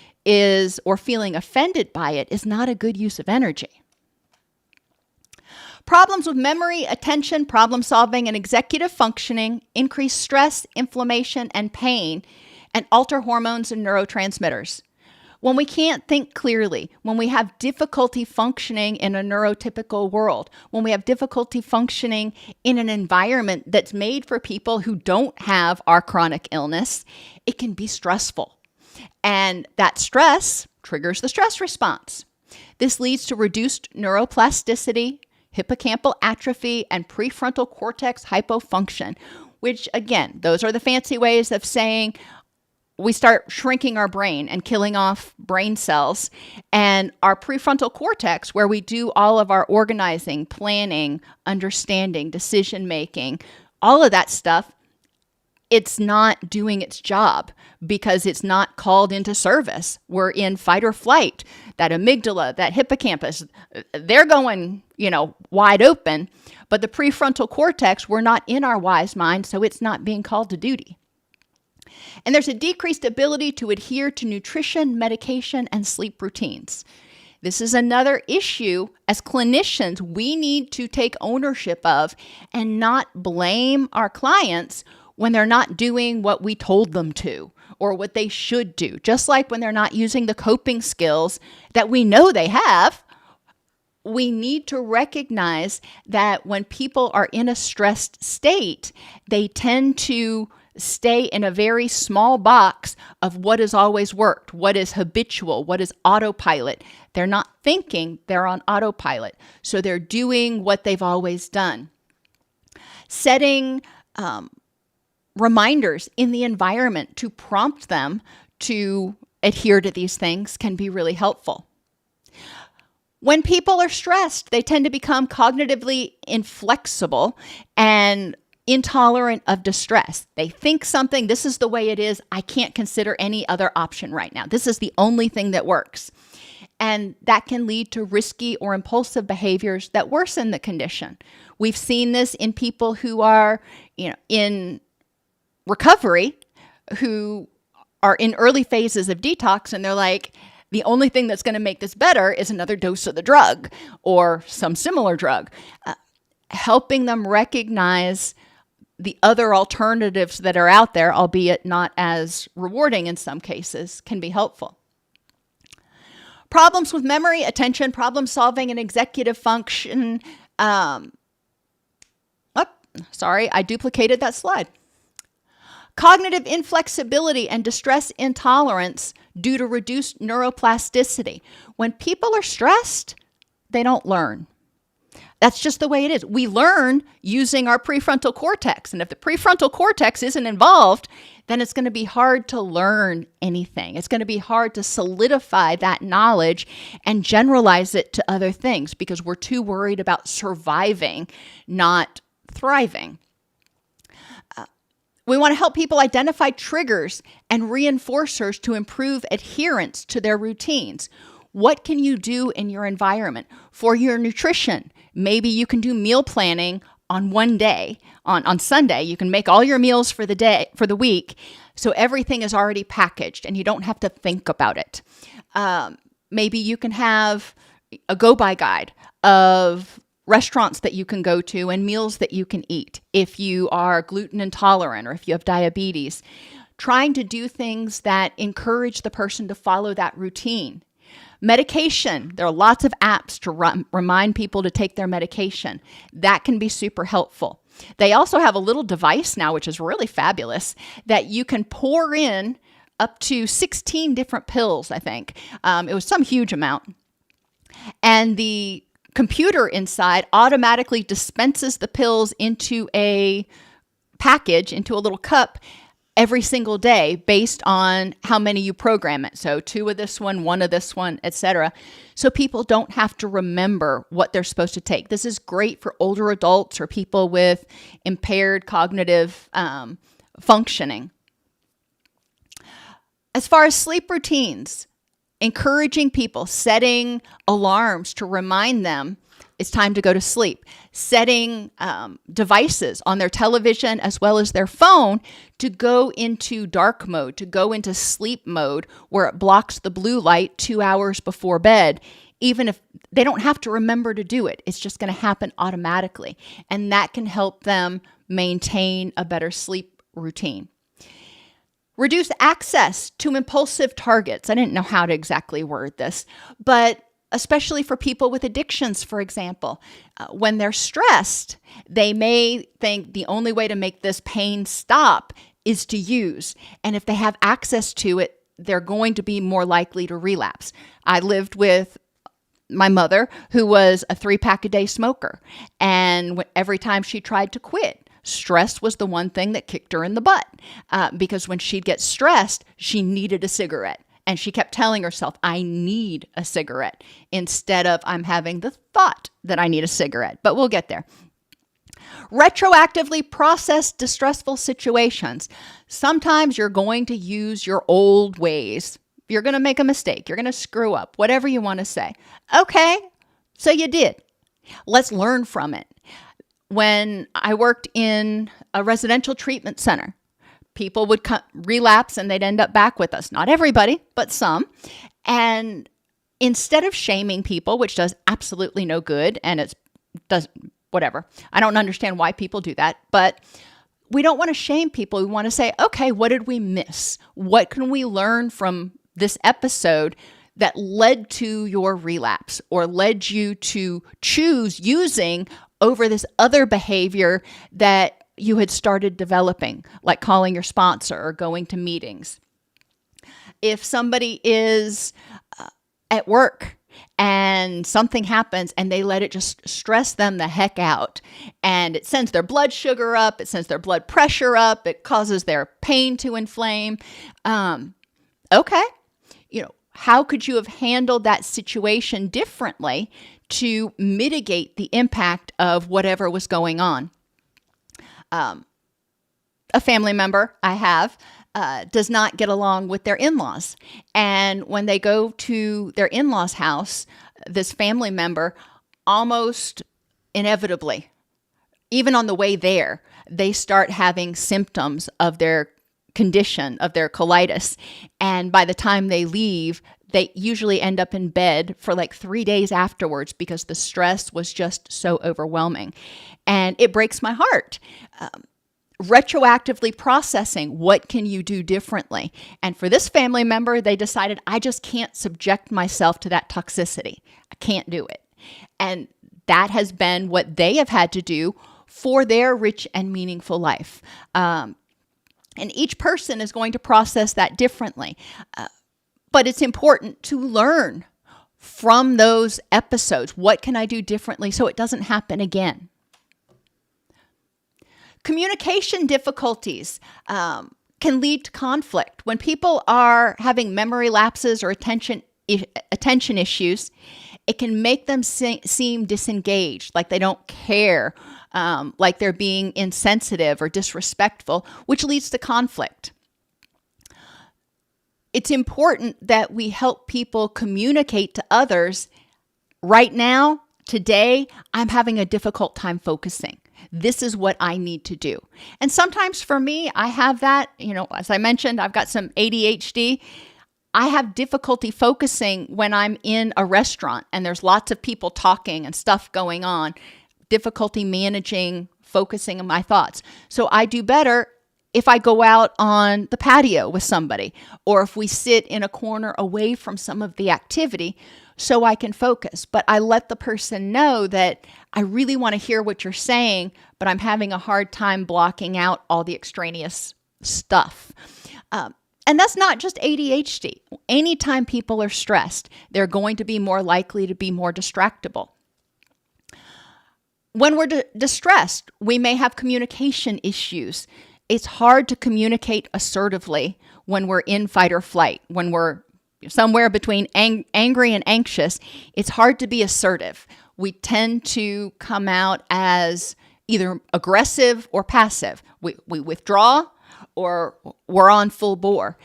or feeling offended by it is not a good use of energy. Problems with memory, attention, problem solving, and executive functioning increase stress, inflammation, and pain, and alter hormones and neurotransmitters. When we can't think clearly, when we have difficulty functioning in a neurotypical world, when we have difficulty functioning in an environment that's made for people who don't have our chronic illness, it can be stressful. And that stress triggers the stress response. This leads to reduced neuroplasticity, hippocampal atrophy, and prefrontal cortex hypofunction. which again, those are the fancy ways of saying we start shrinking our brain and killing off brain cells. And our prefrontal cortex, where we do all of our organizing, planning, understanding, decision-making, all of that stuff, it's not doing its job because it's not called into service. We're in fight or flight. That amygdala, that hippocampus, they're going, wide open. But the prefrontal cortex, we're not in our wise mind, so it's not being called to duty. And there's a decreased ability to adhere to nutrition, medication, and sleep routines. This is another issue. As clinicians, we need to take ownership of and not blame our clients when they're not doing what we told them to or what they should do. Just like when they're not using the coping skills that we know they have, we need to recognize that when people are in a stressed state, they tend to stay in a very small box of what has always worked, what is habitual, what is autopilot. They're not thinking, they're on autopilot. So they're doing what they've always done. Setting reminders in the environment to prompt them to adhere to these things can be really helpful. When people are stressed, they tend to become cognitively inflexible and intolerant of distress. They think something, this is the way it is, I can't consider any other option right now. This is the only thing that works. And that can lead to risky or impulsive behaviors that worsen the condition. We've seen this in people who are, in recovery, who are in early phases of detox, and they're like, the only thing that's going to make this better is another dose of the drug or some similar drug. Helping them recognize the other alternatives that are out there, albeit not as rewarding in some cases, can be helpful. Problems with memory, attention, problem solving, and executive function. I duplicated that slide. Cognitive inflexibility and distress intolerance due to reduced neuroplasticity. When people are stressed, they don't learn. That's just the way it is. We learn using our prefrontal cortex. And if the prefrontal cortex isn't involved, then it's going to be hard to learn anything. It's going to be hard to solidify that knowledge and generalize it to other things because we're too worried about surviving, not thriving. We want to help people identify triggers and reinforcers to improve adherence to their routines. What can you do in your environment for your nutrition? Maybe you can do meal planning on one day. On Sunday, you can make all your meals for the week. So everything is already packaged and you don't have to think about it. Maybe you can have a go-by guide of restaurants that you can go to and meals that you can eat if you are gluten intolerant or if you have diabetes. Trying to do things that encourage the person to follow that routine. Medication. There are lots of apps to remind people to take their medication. That can be super helpful. They also have a little device now, which is really fabulous, that you can pour in up to 16 different pills, I think. It was some huge amount. And the computer inside automatically dispenses the pills into a package, into a little cup, every single day based on how many you program it. So 2 of this one of this one, etc. So people don't have to remember what they're supposed to take. This is great for older adults or people with impaired cognitive functioning. As far as sleep routines, encouraging people, setting alarms to remind them it's time to go to sleep, setting devices on their television as well as their phone to go into dark mode, to go into sleep mode where it blocks the blue light 2 hours before bed, even if they don't have to remember to do it. It's just going to happen automatically. And that can help them maintain a better sleep routine. Reduce access to impulsive targets. I didn't know how to exactly word this, but especially for people with addictions, for example, when they're stressed, they may think the only way to make this pain stop is to use. And if they have access to it, they're going to be more likely to relapse. I lived with my mother, who was a 3-pack-a-day smoker. And every time she tried to quit, Stress was the one thing that kicked her in the butt because when she'd get stressed, she needed a cigarette. And she kept telling herself, I need a cigarette, instead of I'm having the thought that I need a cigarette. But we'll get there. Retroactively process distressful situations. Sometimes you're going to use your old ways. You're going to make a mistake. You're going to screw up, whatever you want to say. Okay, so you did. Let's learn from it. When I worked in a residential treatment center, people would relapse and they'd end up back with us. Not everybody, but some. And instead of shaming people, which does absolutely no good, and it does whatever. I don't understand why people do that, but we don't want to shame people. We want to say, okay, what did we miss? What can we learn from this episode that led to your relapse or led you to choose using over this other behavior that you had started developing, like calling your sponsor or going to meetings? If somebody is at work and something happens and they let it just stress them the heck out, and it sends their blood sugar up, it sends their blood pressure up, it causes their pain to inflame. Okay, how could you have handled that situation differently to mitigate the impact of whatever was going on? A family member I have does not get along with their in-laws. And when they go to their in-laws' house, this family member almost inevitably, even on the way there, they start having symptoms of their condition, of their colitis. And by the time they leave, they usually end up in bed for like 3 days afterwards because the stress was just so overwhelming. And it breaks my heart. Retroactively processing, what can you do differently? And for this family member, they decided, I just can't subject myself to that toxicity. I can't do it. And that has been what they have had to do for their rich and meaningful life. And each person is going to process that differently. But it's important to learn from those episodes. What can I do differently so it doesn't happen again? Communication difficulties can lead to conflict. When people are having memory lapses or attention issues, it can make them seem disengaged, like they don't care, like they're being insensitive or disrespectful, which leads to conflict. It's important that we help people communicate to others. Right now, today, I'm having a difficult time focusing. This is what I need to do. And sometimes for me, I have that, as I mentioned, I've got some ADHD. I have difficulty focusing when I'm in a restaurant and there's lots of people talking and stuff going on, difficulty managing, focusing on my thoughts. So I do better if I go out on the patio with somebody, or if we sit in a corner away from some of the activity so I can focus. But I let the person know that I really want to hear what you're saying, but I'm having a hard time blocking out all the extraneous stuff. And that's not just ADHD. Anytime people are stressed, they're going to be more likely to be more distractible. When we're distressed, we may have communication issues. It's hard to communicate assertively when we're in fight or flight. When we're somewhere between angry and anxious, it's hard to be assertive. We tend to come out as either aggressive or passive. We withdraw or we're on full bore.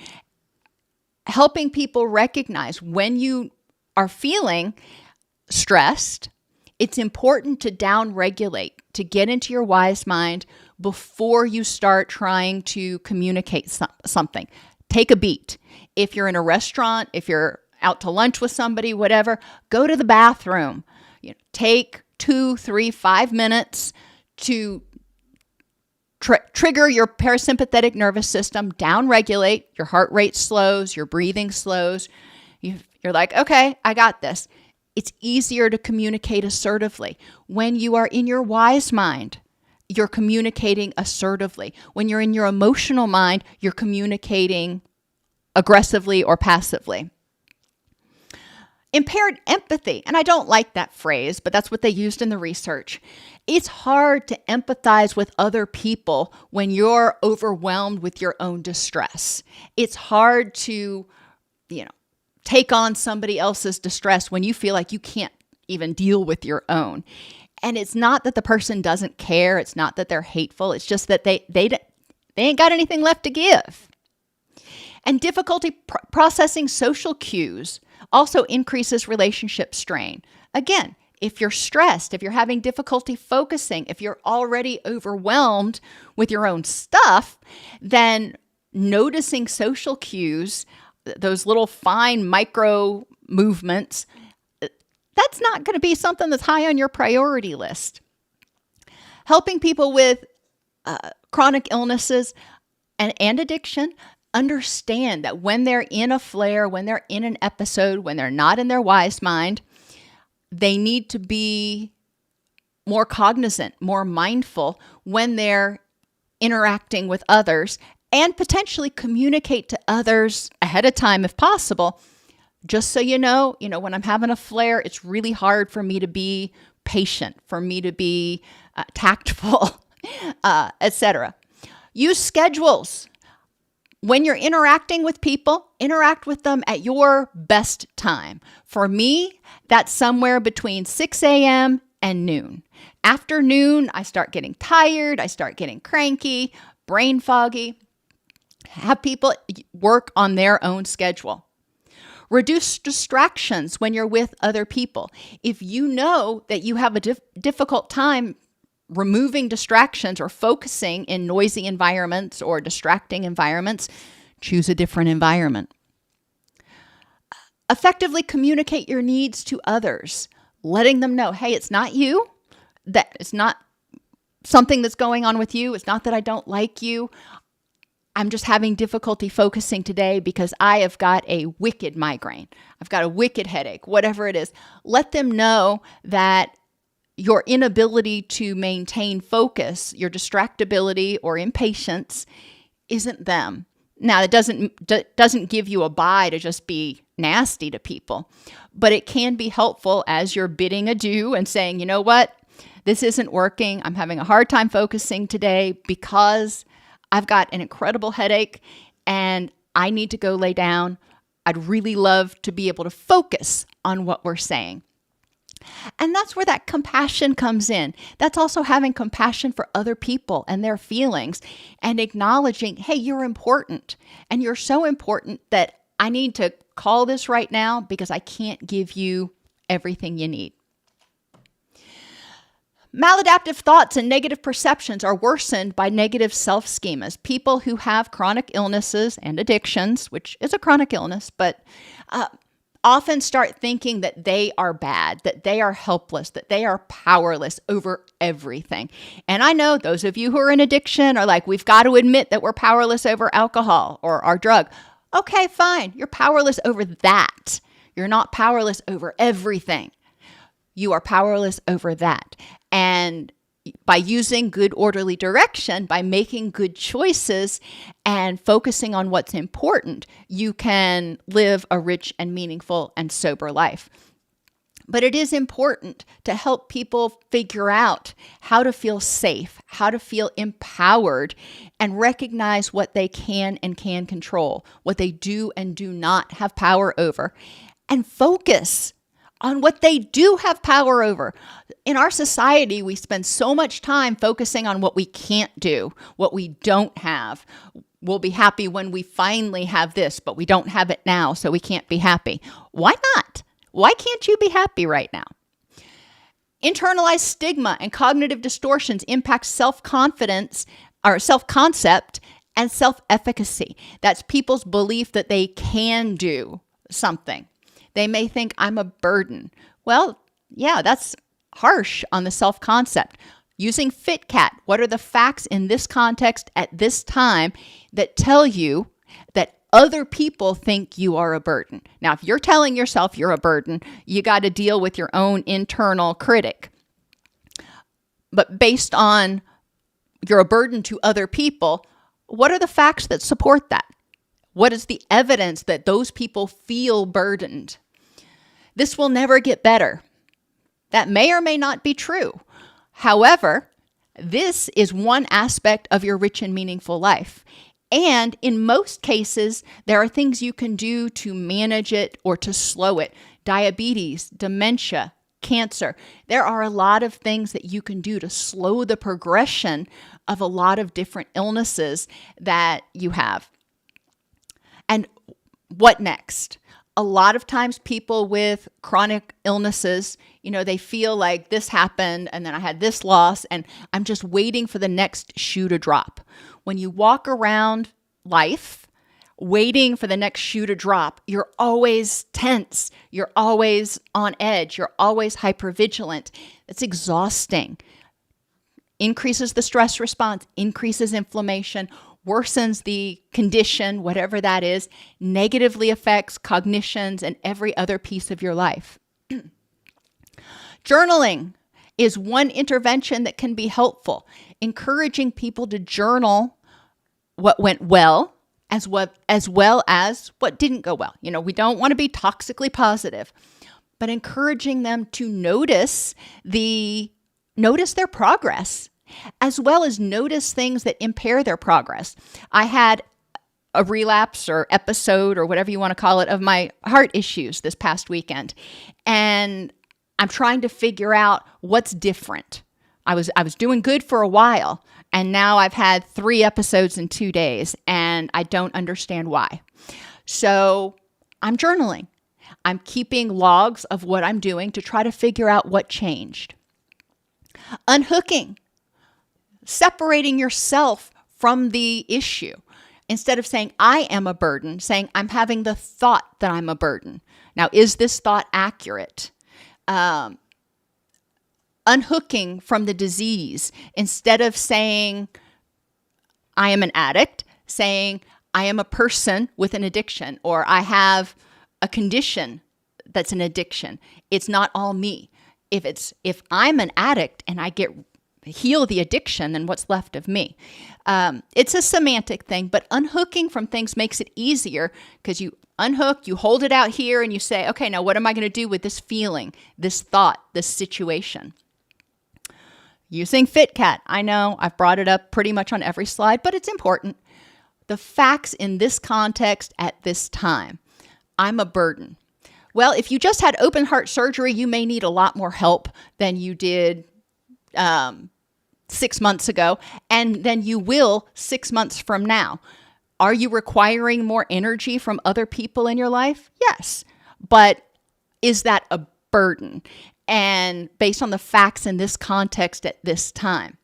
Helping people recognize when you are feeling stressed, it's important to down-regulate, to get into your wise mind before you start trying to communicate something. Take a beat. If you're in a restaurant, if you're out to lunch with somebody, whatever, go to the bathroom. Take 2, 3, 5 minutes to trigger your parasympathetic nervous system, down-regulate, your heart rate slows, your breathing slows. You're like, okay, I got this. It's easier to communicate assertively. When you are in your wise mind, you're communicating assertively. When you're in your emotional mind, you're communicating aggressively or passively. Impaired empathy, and I don't like that phrase, but that's what they used in the research. It's hard to empathize with other people when you're overwhelmed with your own distress. It's hard to, take on somebody else's distress when you feel like you can't even deal with your own. And it's not that the person doesn't care. It's not that they're hateful. It's just that they ain't got anything left to give. And difficulty processing social cues also increases relationship strain. Again, if you're stressed, if you're having difficulty focusing, if you're already overwhelmed with your own stuff, then noticing social cues, those little fine micro movements, that's not going to be something that's high on your priority list. Helping people with chronic illnesses and addiction understand that when they're in a flare, when they're in an episode, when they're not in their wise mind, they need to be more cognizant, more mindful when they're interacting with others, and potentially communicate to others ahead of time if possible. Just so you know, when I'm having a flare, it's really hard for me to be patient, for me to be tactful, etc. Use schedules. When you're interacting with people, interact with them at your best time. For me, that's somewhere between 6 a.m. and noon. After noon, I start getting tired, I start getting cranky, brain foggy. Have people work on their own schedule. Reduce distractions when you're with other people. If you know that you have a difficult time removing distractions or focusing in noisy environments or distracting environments, choose a different environment. Effectively communicate your needs to others, letting them know, hey, it's not you, that it's not something that's going on with you. It's not that I don't like you. I'm just having difficulty focusing today because I have got a wicked migraine. I've got a wicked headache, whatever it is. Let them know that your inability to maintain focus, your distractibility or impatience isn't them. Now, it doesn't give you a bye to just be nasty to people, but it can be helpful as you're bidding adieu and saying, you know what, this isn't working. I'm having a hard time focusing today because I've got an incredible headache and I need to go lay down. I'd really love to be able to focus on what we're saying. And that's where that compassion comes in. That's also having compassion for other people and their feelings and acknowledging, hey, you're important and you're so important that I need to call this right now because I can't give you everything you need. Maladaptive thoughts and negative perceptions are worsened by negative self-schemas. People who have chronic illnesses and addictions, which is a chronic illness, but often start thinking that they are bad, that they are helpless, that they are powerless over everything. And I know those of you who are in addiction are like, we've got to admit that we're powerless over alcohol or our drug. Okay, fine. You're powerless over that. You're not powerless over everything. You are powerless over that. And by using good orderly direction, by making good choices and focusing on what's important, you can live a rich and meaningful and sober life. But it is important to help people figure out how to feel safe, how to feel empowered, and recognize what they can and can control, what they do and do not have power over, and focus on what they do have power over. In our society, we spend so much time focusing on what we can't do, what we don't have. We'll be happy when we finally have this, but we don't have it now, so we can't be happy. Why not? Why can't you be happy right now? Internalized stigma and cognitive distortions impact self-confidence or self-concept and self-efficacy. That's people's belief that they can do something. They may think I'm a burden. Well, yeah, that's harsh on the self-concept. Using FitCat, what are the facts in this context at this time that tell you that other people think you are a burden? Now, if you're telling yourself you're a burden, you got to deal with your own internal critic. But based on you're a burden to other people, what are the facts that support that? What is the evidence that those people feel burdened? This will never get better. That may or may not be true. However, this is one aspect of your rich and meaningful life. And in most cases, there are things you can do to manage it or to slow it. Diabetes, dementia, cancer. There are a lot of things that you can do to slow the progression of a lot of different illnesses that you have. And what next? A lot of times people with chronic illnesses, they feel like this happened and then I had this loss and I'm just waiting for the next shoe to drop. When you walk around life waiting for the next shoe to drop, you're always tense. You're always on edge. You're always hypervigilant. It's exhausting. Increases the stress response, increases inflammation, worsens the condition, whatever that is, negatively affects cognitions and every other piece of your life. Journaling is one intervention that can be helpful. Encouraging people to journal what went well as well as what didn't go well. We don't want to be toxically positive, but encouraging them to notice their progress, as well as notice things that impair their progress. I had a relapse or episode or whatever you want to call it of my heart issues this past weekend. And I'm trying to figure out what's different. I was doing good for a while, and now I've had 3 episodes in 2 days, and I don't understand why. So I'm journaling. I'm keeping logs of what I'm doing to try to figure out what changed. Unhooking. Separating yourself from the issue. Instead of saying, I am a burden, saying, I'm having the thought that I'm a burden. Now, is this thought accurate? Unhooking from the disease. Instead of saying, I am an addict, saying, I am a person with an addiction, or I have a condition that's an addiction. It's not all me. If I'm an addict and I heal the addiction, then what's left of me? It's a semantic thing, but unhooking from things makes it easier because you unhook, you hold it out here and you say, okay, now what am I going to do with this feeling, this thought, this situation? Using FitCat. I know I've brought it up pretty much on every slide, but it's important. The facts in this context at this time. I'm a burden. Well, if you just had open heart surgery, you may need a lot more help than you did 6 months ago, and then you will 6 months from now. Are you requiring more energy from other people in your life? Yes. But is that a burden? And based on the facts in this context at this time.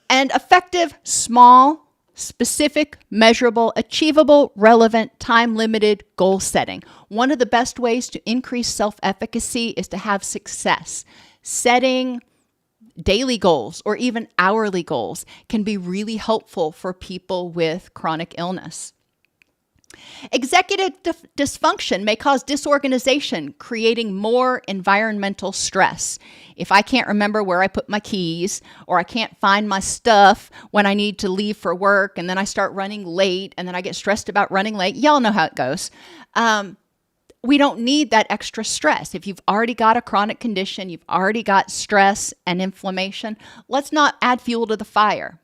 And effective, small, specific, measurable, achievable, relevant, time-limited goal setting. One of the best ways to increase self-efficacy is to have success. Setting daily goals or even hourly goals can be really helpful for people with chronic illness. Executive dysfunction may cause disorganization, creating more environmental stress. If I can't remember where I put my keys, or I can't find my stuff when I need to leave for work, and then I start running late, and then I get stressed about running late, y'all know how it goes. We don't need that extra stress. If you've already got a chronic condition, you've already got stress and inflammation, let's not add fuel to the fire.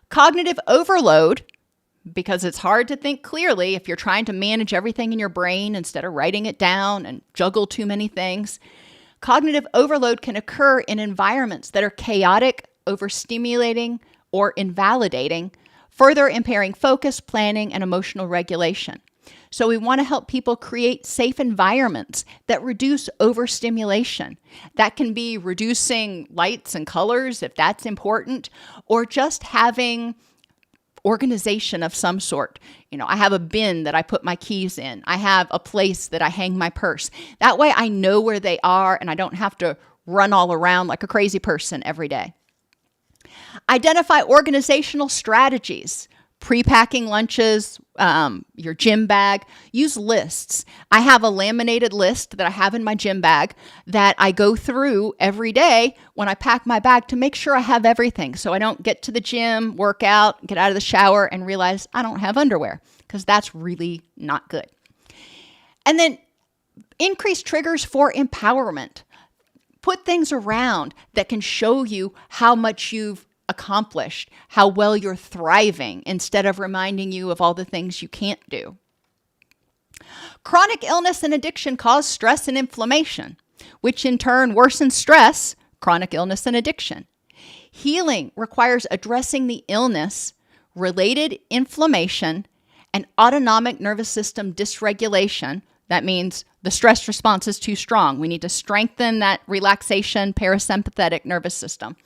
Cognitive overload, because it's hard to think clearly if you're trying to manage everything in your brain instead of writing it down and juggle too many things. Cognitive overload can occur in environments that are chaotic, overstimulating, or invalidating, further impairing focus, planning, and emotional regulation. So we want to help people create safe environments that reduce overstimulation. That can be reducing lights and colors if that's important, or just having organization of some sort. I have a bin that I put my keys in. I have a place that I hang my purse. That way I know where they are and I don't have to run all around like a crazy person every day. Identify organizational strategies. Pre-packing lunches, your gym bag, use lists. I have a laminated list that I have in my gym bag that I go through every day when I pack my bag to make sure I have everything. So I don't get to the gym, work out, get out of the shower and realize I don't have underwear, because that's really not good. And then increase triggers for empowerment. Put things around that can show you how much you've accomplished, how well you're thriving, instead of reminding you of all the things you can't do. Chronic illness and addiction cause stress and inflammation, which in turn worsens stress, chronic illness and addiction. Healing requires addressing the illness, related inflammation, and autonomic nervous system dysregulation. That means the stress response is too strong. We need to strengthen that relaxation parasympathetic nervous system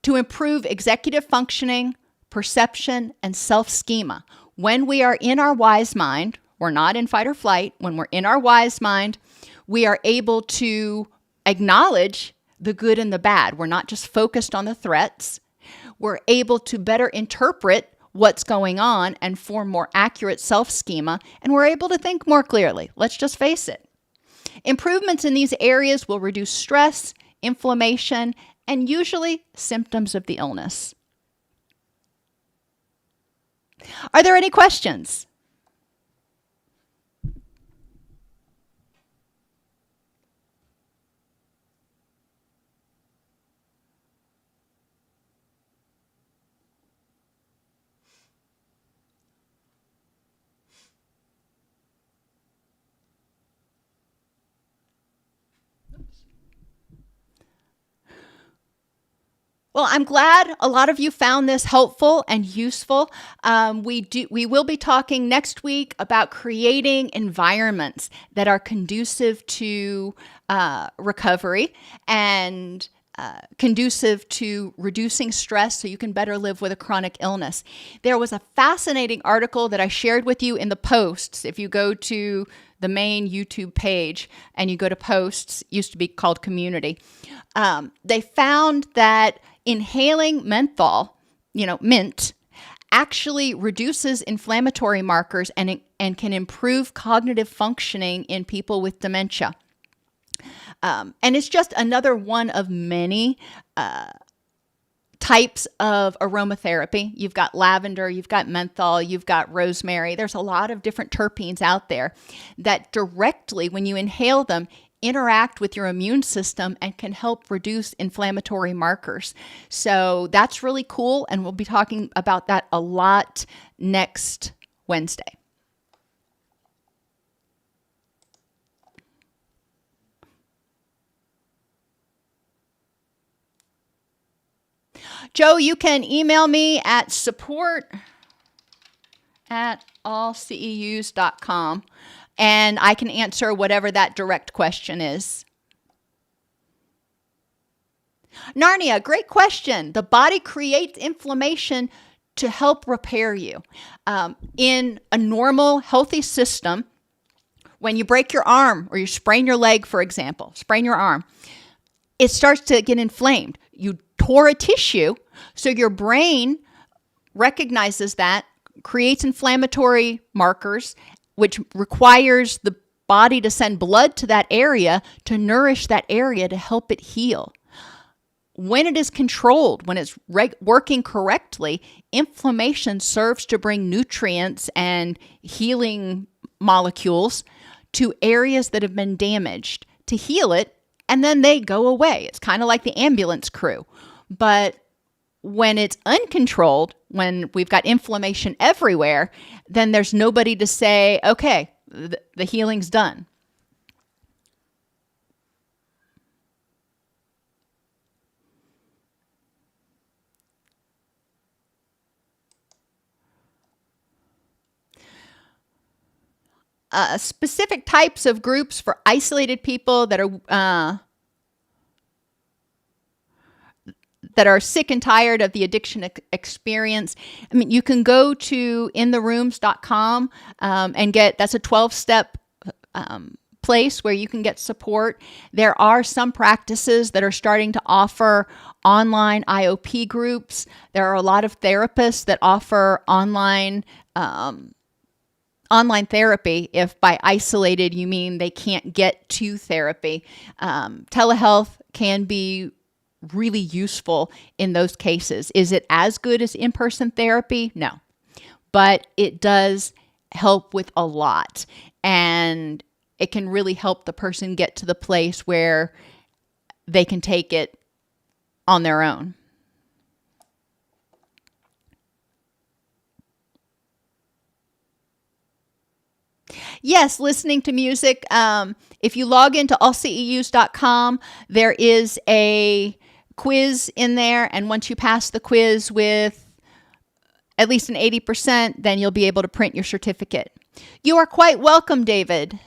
to improve executive functioning, perception, and self-schema. When we are in our wise mind, we're not in fight or flight. When we're in our wise mind, we are able to acknowledge the good and the bad. We're not just focused on the threats. We're able to better interpret what's going on and form more accurate self-schema, and we're able to think more clearly. Let's just face it. Improvements in these areas will reduce stress, inflammation, and usually symptoms of the illness. Are there any questions? Well, I'm glad a lot of you found this helpful and useful. We will be talking next week about creating environments that are conducive to recovery and conducive to reducing stress so you can better live with a chronic illness. There was a fascinating article that I shared with you in the posts. If you go to the main YouTube page and you go to posts, used to be called community, they found that inhaling menthol, mint, actually reduces inflammatory markers and can improve cognitive functioning in people with dementia. And it's just another one of many types of aromatherapy. You've got lavender, you've got menthol, you've got rosemary. There's a lot of different terpenes out there that directly, when you inhale them, interact with your immune system and can help reduce inflammatory markers. So that's really cool, and we'll be talking about that a lot next Wednesday. Joe, you can email me at support@allceus.com, and I can answer whatever that direct question is. Narnia, great question. The body creates inflammation to help repair you. In a normal, healthy system, when you break your arm or you sprain your leg, for example, sprain your arm, it starts to get inflamed. You tore a tissue, so your brain recognizes that, creates inflammatory markers, which requires the body to send blood to that area to nourish that area to help it heal. When it is controlled, when it's working correctly, inflammation serves to bring nutrients and healing molecules to areas that have been damaged to heal it, and then they go away. It's kind of like the ambulance crew. But when it's uncontrolled, when we've got inflammation everywhere, then there's nobody to say, okay, the healing's done. Specific types of groups for isolated people that are sick and tired of the addiction experience. I mean, you can go to intherooms.com and that's a 12-step place where you can get support. There are some practices that are starting to offer online IOP groups. There are a lot of therapists that offer online therapy, if by isolated you mean they can't get to therapy. Telehealth can be really useful in those cases. Is it as good as in-person therapy? No. But it does help with a lot. And it can really help the person get to the place where they can take it on their own. Yes, listening to music. If you log into allceus.com, there is a quiz in there. And once you pass the quiz with at least an 80%, then you'll be able to print your certificate. You are quite welcome, David.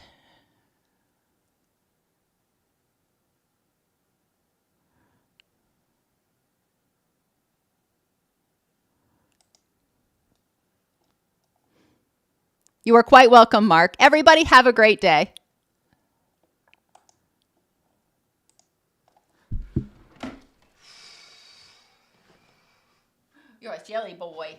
You are quite welcome, Mark. Everybody have a great day. You're a jelly boy.